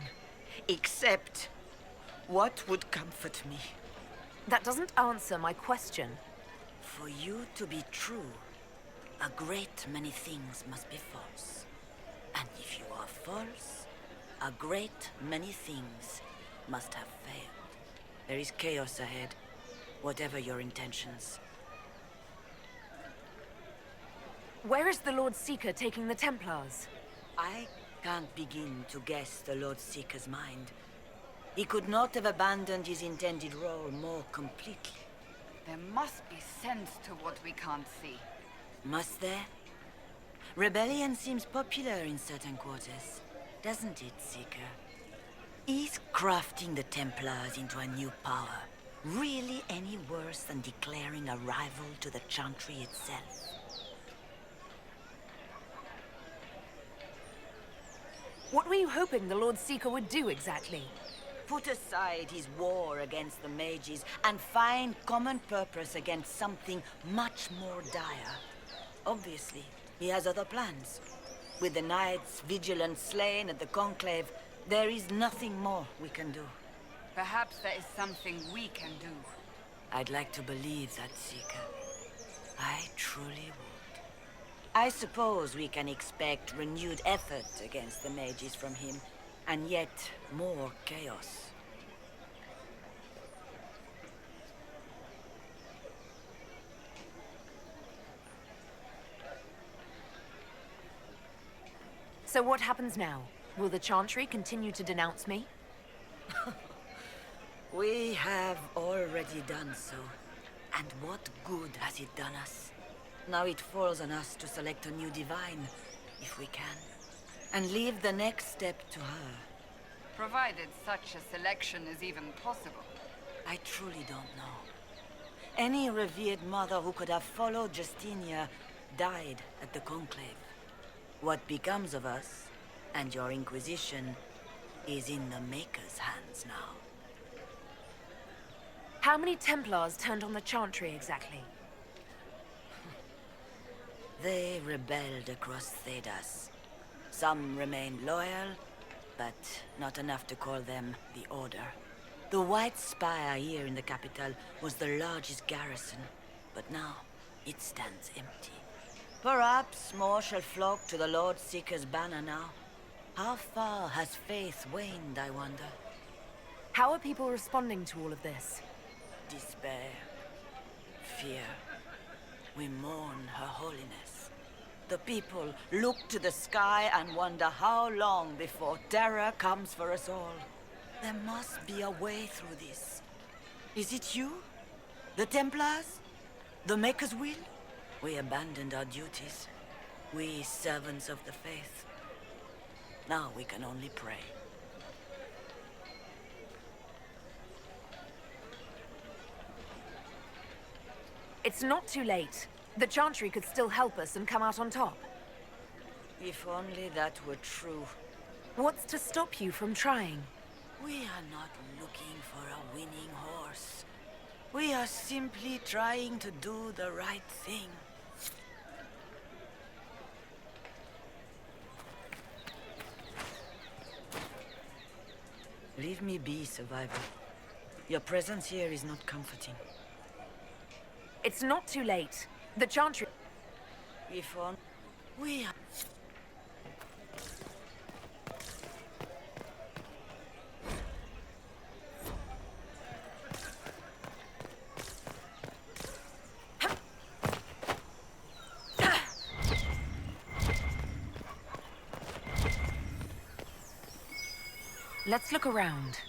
W: except What would comfort me?
B: That doesn't answer my question.
W: For you to be true, a great many things must be false. And if you are false, a great many things must have failed. There is chaos ahead, whatever your intentions.
B: Where is the Lord Seeker taking the Templars?
W: I can't begin to guess the Lord Seeker's mind. He could not have abandoned his intended role more completely.
K: There must be sense to what we can't see.
W: Must there? Rebellion seems popular in certain quarters, doesn't it, Seeker? Is crafting the Templars into a new power really any worse than declaring a rival to the Chantry itself?
B: What were you hoping the Lord Seeker would do exactly?
W: Put aside his war against the mages and find common purpose against something much more dire. Obviously, he has other plans. With the knights vigilant slain at the Conclave, there is nothing more we can do.
K: Perhaps there is something we can do.
W: I'd like to believe that, Seeker. I truly would. I suppose we can expect renewed effort against the mages from him, and yet more chaos.
B: So what happens now? Will the Chantry continue to denounce me?
W: We have already done so. And what good has it done us? Now it falls on us to select a new divine, if we can, and leave the next step to her.
K: Provided such a selection is even possible.
W: I truly don't know. Any revered mother who could have followed Justinia died at the Conclave. What becomes of us, and your Inquisition, is in the Maker's hands now.
B: How many Templars turned on the Chantry exactly?
W: They rebelled across Thedas. Some remained loyal, but not enough to call them the Order. The White Spire here in the capital was the largest garrison, but now it stands empty. Perhaps more shall flock to the Lord Seeker's banner now. How far has faith waned, I wonder?
B: How are people responding to all of this?
W: Despair. Fear. We mourn Her Holiness. The people look to the sky and wonder how long before terror comes for us all. There must be a way through this. Is it you? The Templars? The Maker's will? We abandoned our duties. We servants of the faith. Now we can only pray.
B: It's not too late. The Chantry could still help us and come out on top.
W: If only that were true.
B: What's to stop you from trying?
W: We are not looking for a winning horse. We are simply trying to do the right thing. Leave me be, Survivor. Your presence here is not comforting.
B: It's not too late. The Chantry...
W: If on... We are...
B: Let's look around.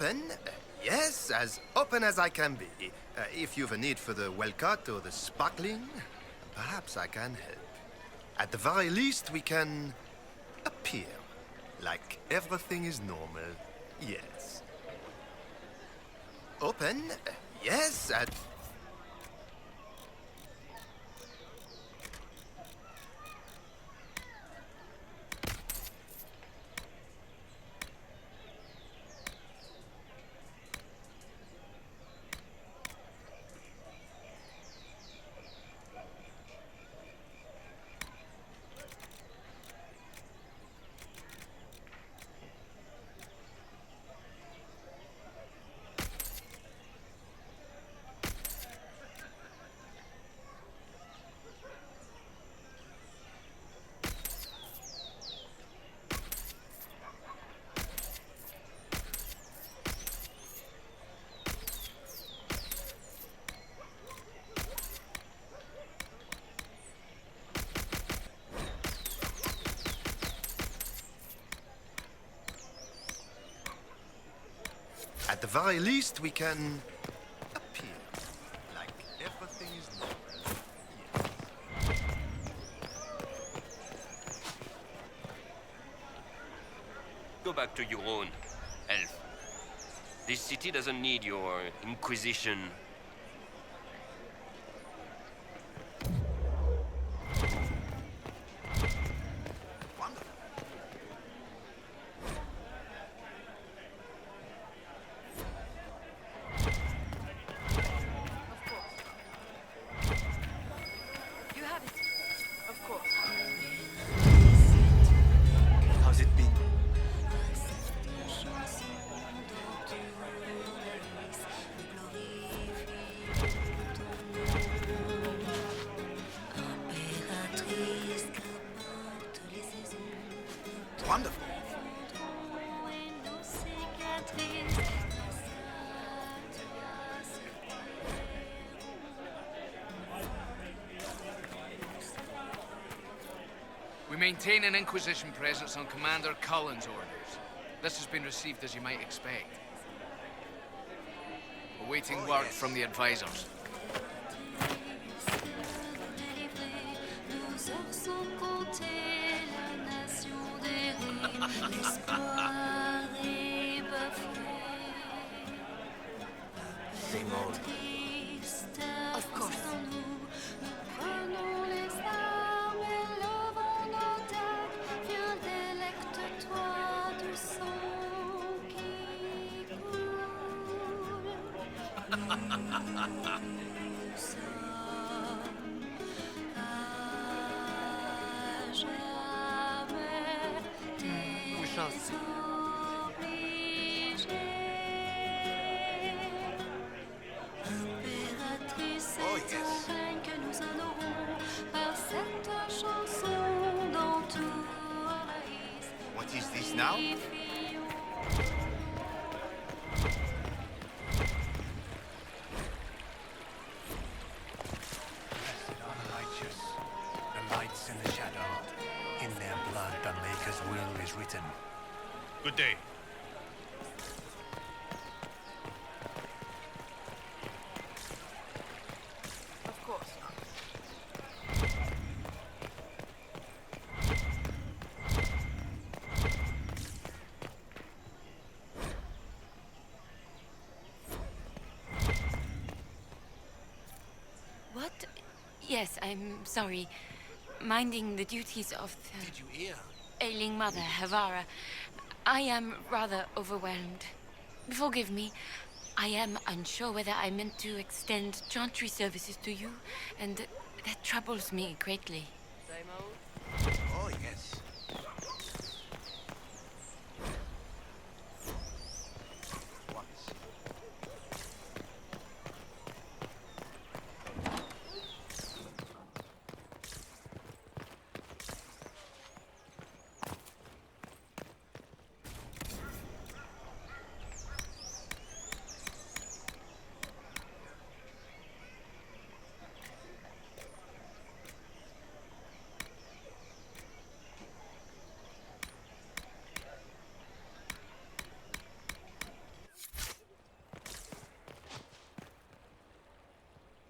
A: Open? Yes, as open as I can be. If you've a need for the well-cut or the sparkling, perhaps I can help. At the very least, we can appear like everything is normal. Yes. Open? Yes, at... At the very least, we can appear like everything is normal. Yes.
D: Go back to your own, Elf. This city doesn't need your Inquisition.
I: How's it been? Wonderful.
F: We maintain an Inquisition presence on Commander Cullen's orders. This has been received as you might expect. Awaiting word from the advisors.
I: Same old.
B: Of course.
L: We shall see.
I: Oh, yes. What is this now?
X: Righteous, the lights in the shadow. In their blood, the Maker's will is written.
S: Good day.
L: Of course.
E: What? Yes, I'm sorry. Minding the duties of the...
H: Did you hear?
E: Ailing mother, Havara. I am rather overwhelmed. Forgive me. I am unsure whether I meant to extend chantry services to you, and that troubles me greatly.
L: Same old.
I: Oh, yes.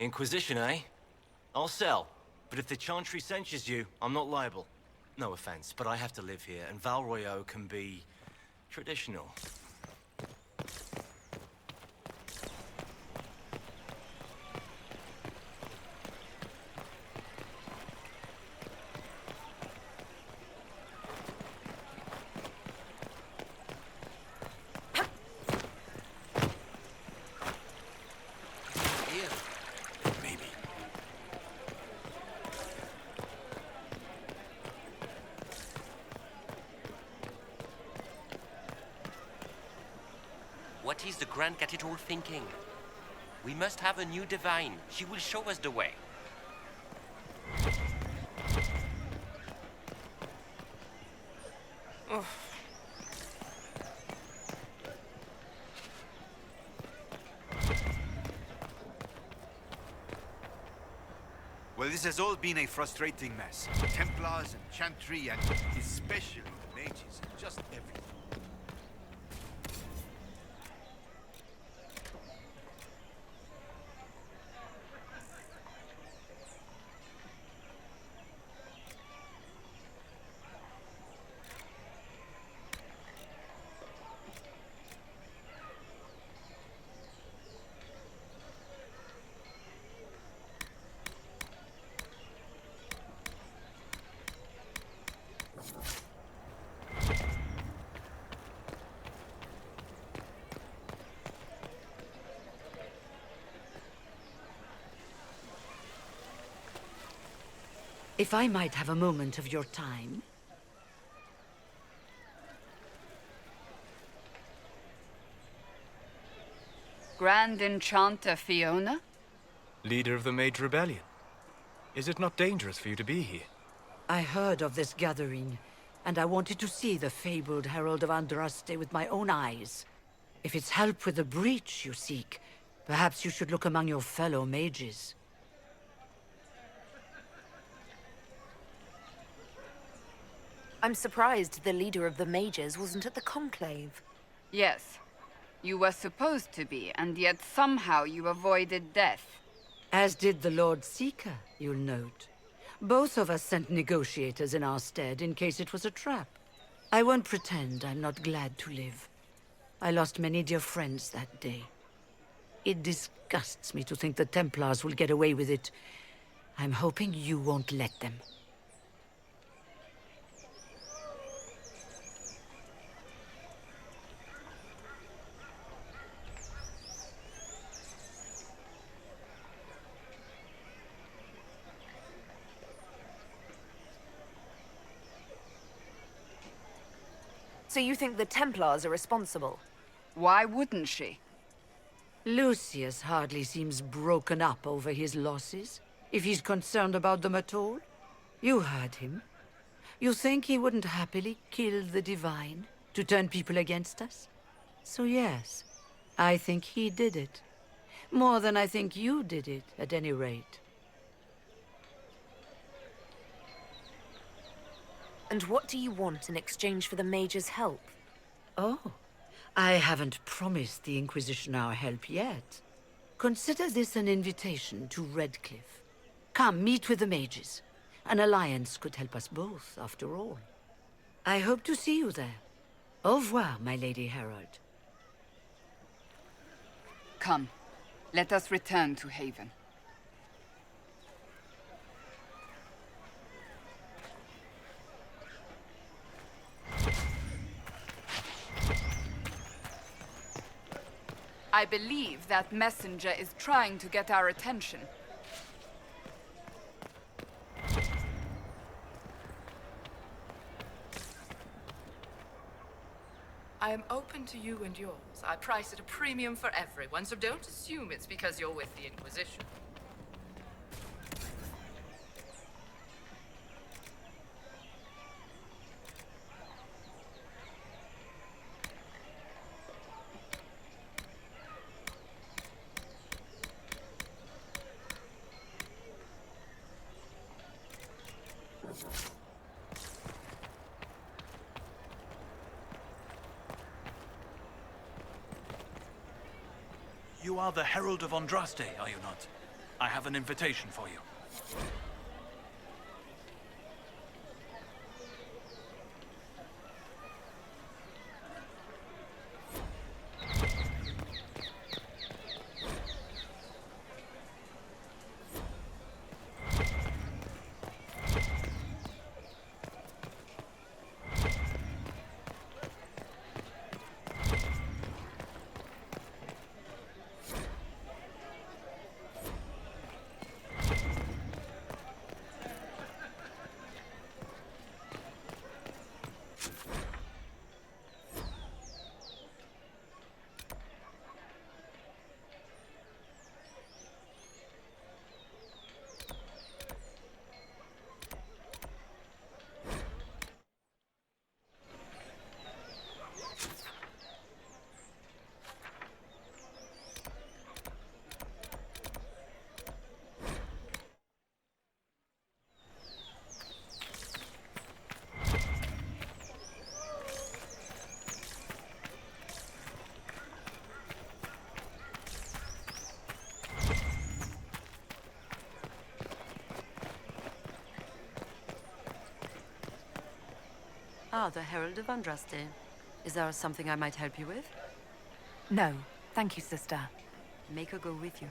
G: Inquisition, eh? I'll sell. But if the Chantry censures you, I'm not liable. No offense, but I have to live here, and Val Royeaux can be traditional.
D: What is the Grand Cathedral thinking? We must have a new divine. She will show us the way. Oh.
J: Well, this has all been a frustrating mess. Templars and Chantry and especially the mages and just everything.
N: If I might have a moment of your time.
K: Grand Enchanter Fiona?
T: Leader of the Mage Rebellion. Is it not dangerous for you to be here?
N: I heard of this gathering, and I wanted to see the fabled Herald of Andraste with my own eyes. If it's help with the breach you seek, perhaps you should look among your fellow mages.
B: I'm surprised the leader of the mages wasn't at the conclave.
K: Yes. You were supposed to be, and yet somehow you avoided death.
N: As did the Lord Seeker, you'll note. Both of us sent negotiators in our stead in case it was a trap. I won't pretend I'm not glad to live. I lost many dear friends that day. It disgusts me to think the Templars will get away with it. I'm hoping you won't let them.
B: So you think the Templars are responsible?
K: Why wouldn't she?
N: Lucius hardly seems broken up over his losses, if he's concerned about them at all. You heard him. You think he wouldn't happily kill the Divine to turn people against us? So yes, I think he did it. More than I think you did it, at any rate.
B: And what do you want in exchange for the mage's help?
N: Oh, I haven't promised the Inquisition our help yet. Consider this an invitation to Redcliffe. Come, meet with the mages. An alliance could help us both, after all. I hope to see you there. Au revoir, my Lady Herald.
K: Come, let us return to Haven. I believe that messenger is trying to get our attention.
O: I am open to you and yours. I price at a premium for everyone, so don't assume it's because you're with the Inquisition.
J: You are the Herald of Andraste, are you not?
X: I have an invitation for you.
B: Ah, the Herald of Andraste. Is there something I might help you with?
M: No, thank you, sister.
B: Make her go with you.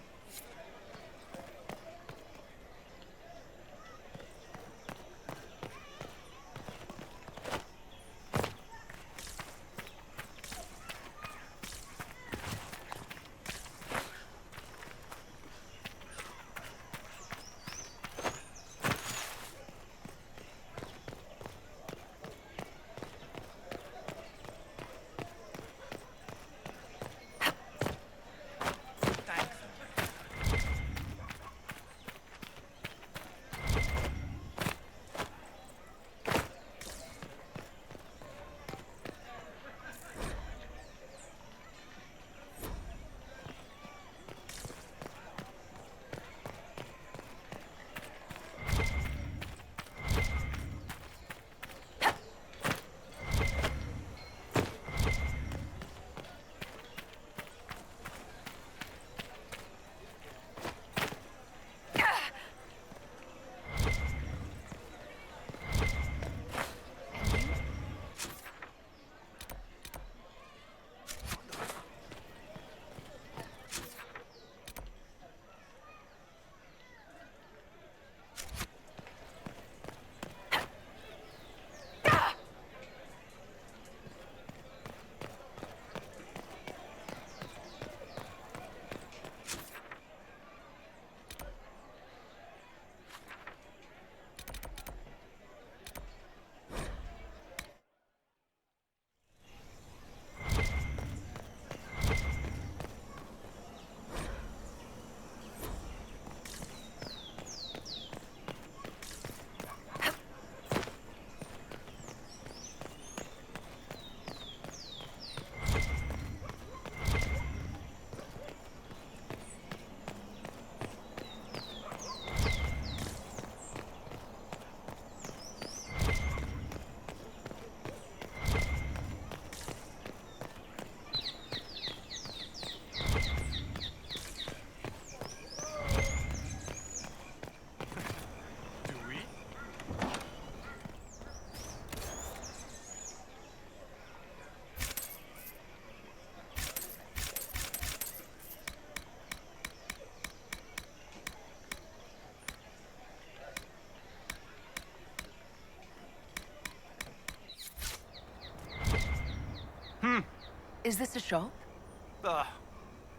B: Is this a shop?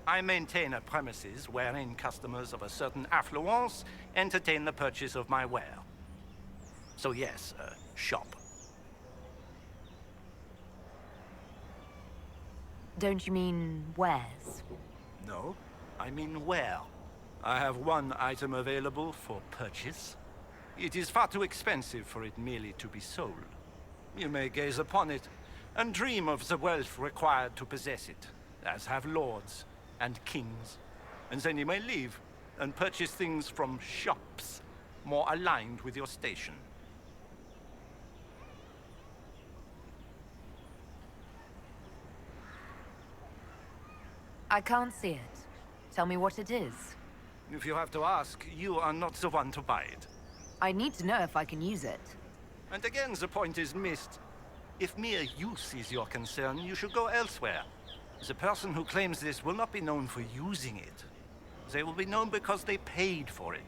P: I maintain a premises wherein customers of a certain affluence entertain the purchase of my ware. So yes, a shop.
B: Don't you mean wares?
P: No, I mean ware. I have one item available for purchase. It is far too expensive for it merely to be sold. You may gaze upon it and dream of the wealth required to possess it, as have lords and kings. And then you may leave and purchase things from shops more aligned with your station.
B: I can't see it. Tell me what it is.
P: If you have to ask, you are not the one to buy it.
B: I need to know if I can use it.
P: And again, the point is missed. If mere use is your concern, you should go elsewhere. The person who claims this will not be known for using it. They will be known because they paid for it.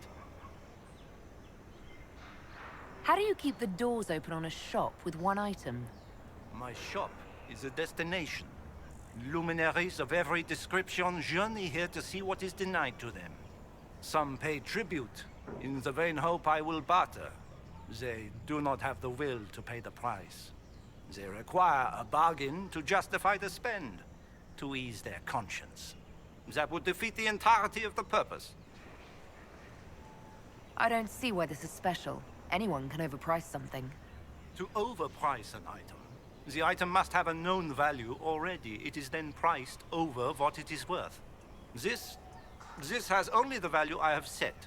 B: How do you keep the doors open on a shop with one item?
P: My shop is a destination. Luminaries of every description journey here to see what is denied to them. Some pay tribute, in the vain hope I will barter. They do not have the will to pay the price. They require a bargain to justify the spend, to ease their conscience. That would defeat the entirety of the purpose.
B: I don't see why this is special. Anyone can overprice something.
P: To overprice an item, the item must have a known value already. It is then priced over what it is worth. This has only the value I have set.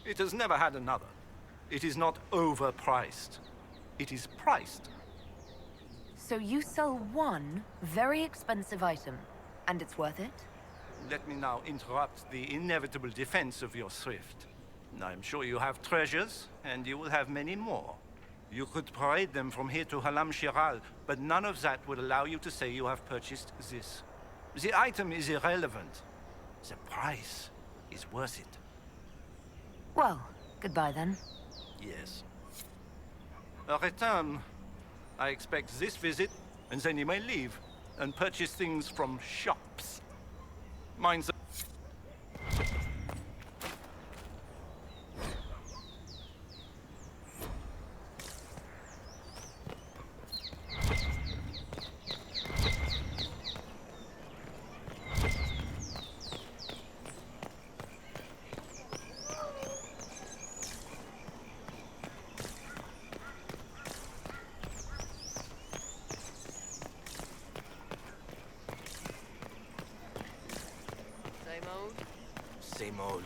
P: It has never had another. It is not overpriced. It is priced.
B: So you sell one very expensive item, and it's worth it?
P: Let me now interrupt the inevitable defense of your thrift. I'm sure you have treasures, and you will have many more. You could parade them from here to Halam Shiral, but none of that would allow you to say you have purchased this. The item is irrelevant. The price is worth it.
B: Well, goodbye then.
P: Yes. A return. I expect this visit, and then you may leave and purchase things from shops. Mine's a... Same old.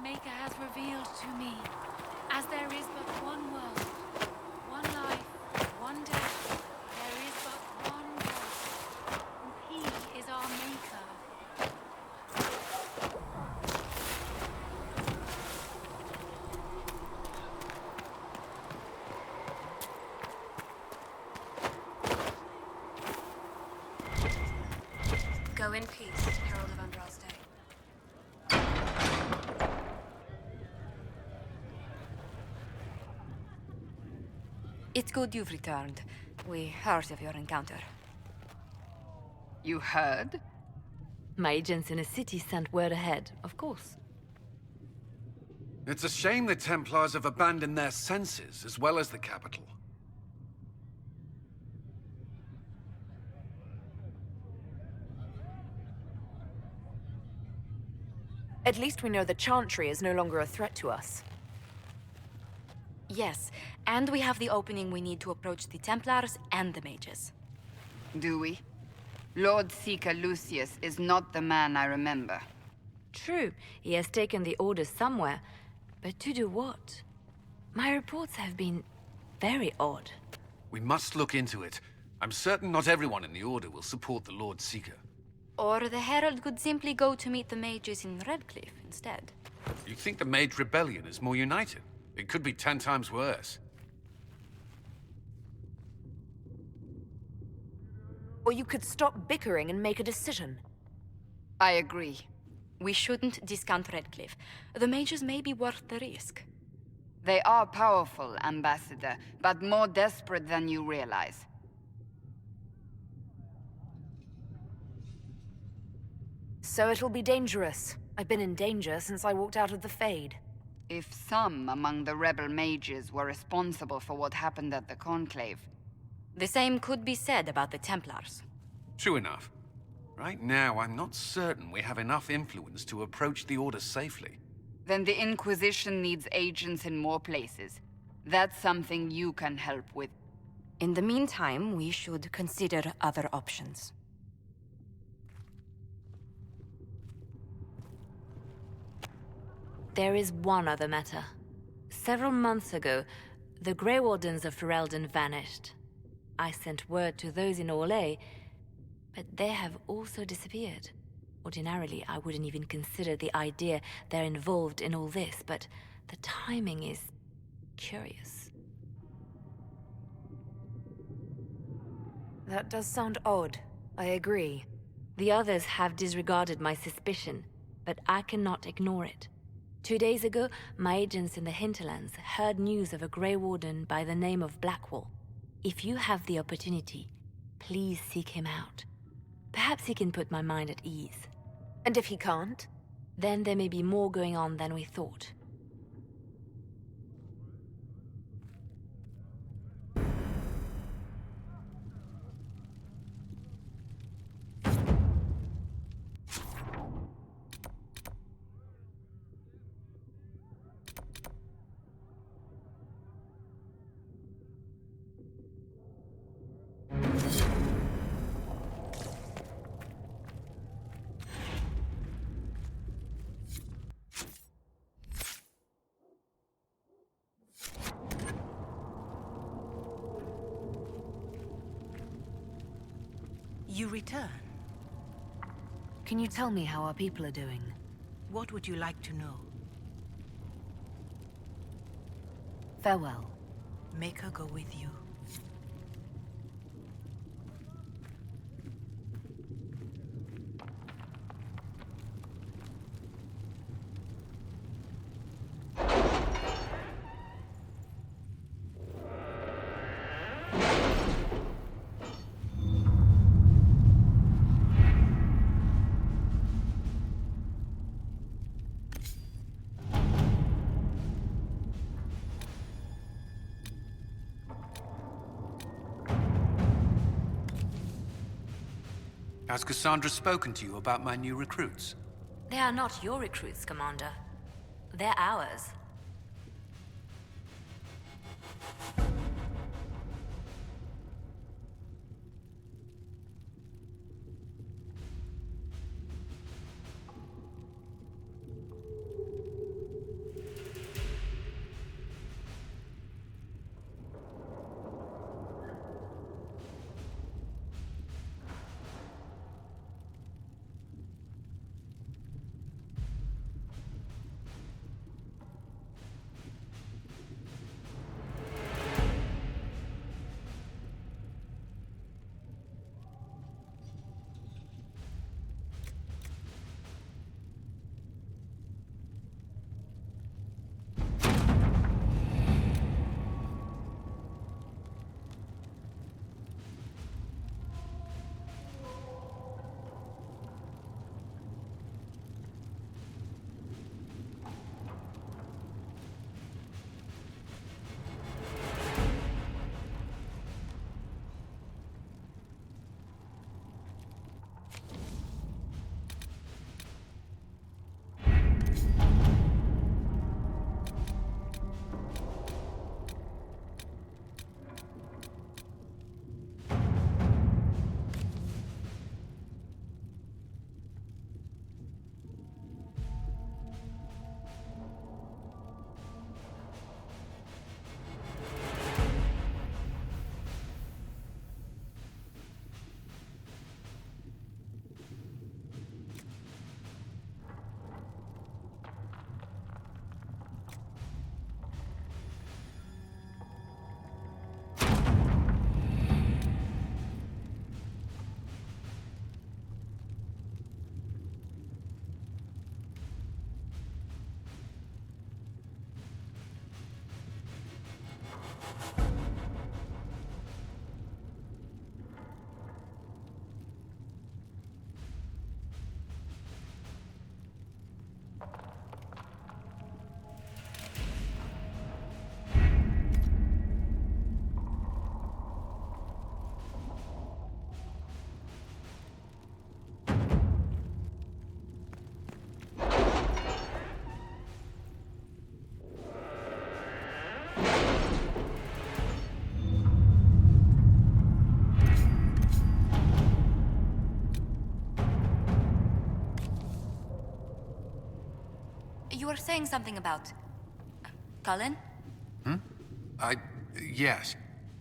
E: Maker has revealed to me, as there is but one world, one life, one death, there is but one God, and He is our Maker. Go in peace, Herald of Andraste.
B: It's good you've returned. We heard of your encounter.
K: You heard?
B: My agents in the city sent word ahead, of course.
C: It's a shame the Templars have abandoned their senses, as well as the capital.
B: At least we know the Chantry is no longer a threat to us.
Q: Yes, and we have the opening we need to approach the Templars and the mages.
K: Do we? Lord Seeker Lucius is not the man I remember.
B: True, he has taken the orders somewhere, but to do what? My reports have been very odd.
C: We must look into it. I'm certain not everyone in the Order will support the Lord Seeker.
Q: Or the Herald could simply go to meet the mages in Redcliffe instead.
C: You think the Mage Rebellion is more united? It could be 10 times worse.
B: Or you could stop bickering and make a decision.
K: I agree.
Q: We shouldn't discount Redcliffe. The mages may be worth the risk.
K: They are powerful, Ambassador, but more desperate than you realize.
B: So it'll be dangerous. I've been in danger since I walked out of the Fade.
K: If some among the rebel mages were responsible for what happened at the Conclave...
Q: The same could be said about the Templars.
C: True enough. Right now, I'm not certain we have enough influence to approach the Order safely.
K: Then the Inquisition needs agents in more places. That's something you can help with.
Q: In the meantime, we should consider other options.
B: There is one other matter. Several months ago, the Grey Wardens of Ferelden vanished. I sent word to those in Orlais, but they have also disappeared. Ordinarily, I wouldn't even consider the idea they're involved in all this, but the timing is curious. That does sound odd. I agree. The others have disregarded my suspicion, but I cannot ignore it. 2 days ago, my agents in the hinterlands heard news of a Grey Warden by the name of Blackwall. If you have the opportunity, please seek him out. Perhaps he can put my mind at ease. And if he can't? Then there may be more going on than we thought.
R: You return.
B: Can you tell me how our people are doing?
R: What would you like to know?
B: Farewell.
R: Make her go with you.
C: Has Cassandra spoken to you about my new recruits?
B: They are not your recruits, Commander. They're ours.
Q: You were saying something about... Cullen?
C: Yes.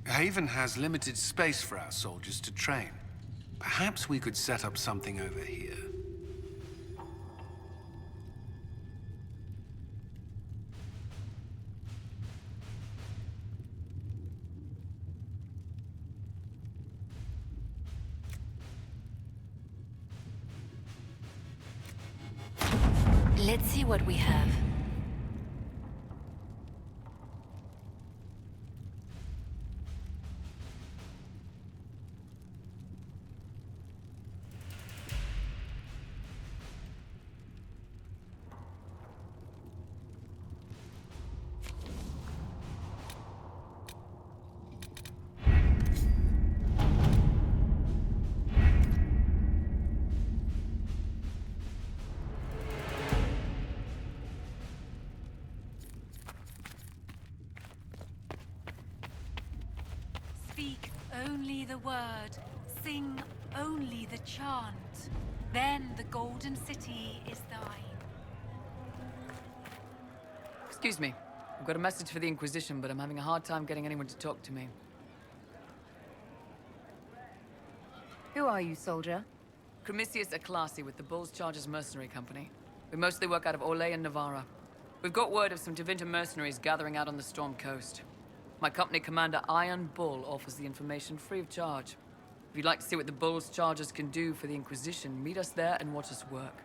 C: Haven has limited space for our soldiers to train. Perhaps we could set up something over here.
B: Let's see what we have.
A: Speak only the word, sing only the chant. Then the Golden City is thine.
U: Excuse me. I've got a message for the Inquisition, but I'm having a hard time getting anyone to talk to me.
M: Who are you, soldier?
U: Cremisius Aclasi with the Bull's Chargers Mercenary Company. We mostly work out of Orlais and Navarra. We've got word of some Tevinter mercenaries gathering out on the Storm Coast. My company commander, Iron Bull, offers the information free of charge. If you'd like to see what the Bull's Chargers can do for the Inquisition, meet us there and watch us work.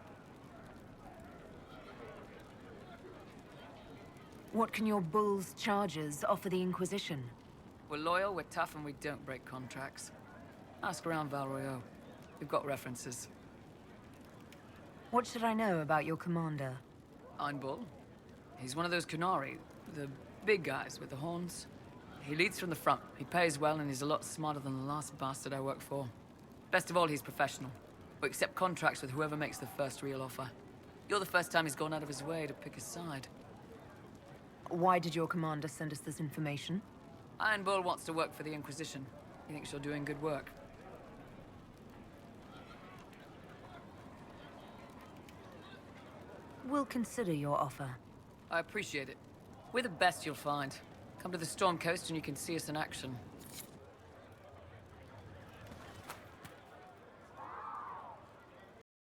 M: What can your Bull's Chargers offer the Inquisition?
U: We're loyal, we're tough, and we don't break contracts. Ask around Val Royeaux. We've got references.
M: What should I know about your commander?
U: Iron Bull. He's one of those Kunari, the big guys with the horns. He leads from the front. He pays well, and he's a lot smarter than the last bastard I worked for. Best of all, he's professional. We accept contracts with whoever makes the first real offer. You're the first time he's gone out of his way to pick his side.
M: Why did your commander send us this information?
U: Iron Bull wants to work for the Inquisition. He thinks you're doing good work.
M: We'll consider your offer.
U: I appreciate it. We're the best you'll find. Come to the Storm Coast and you can see us in action.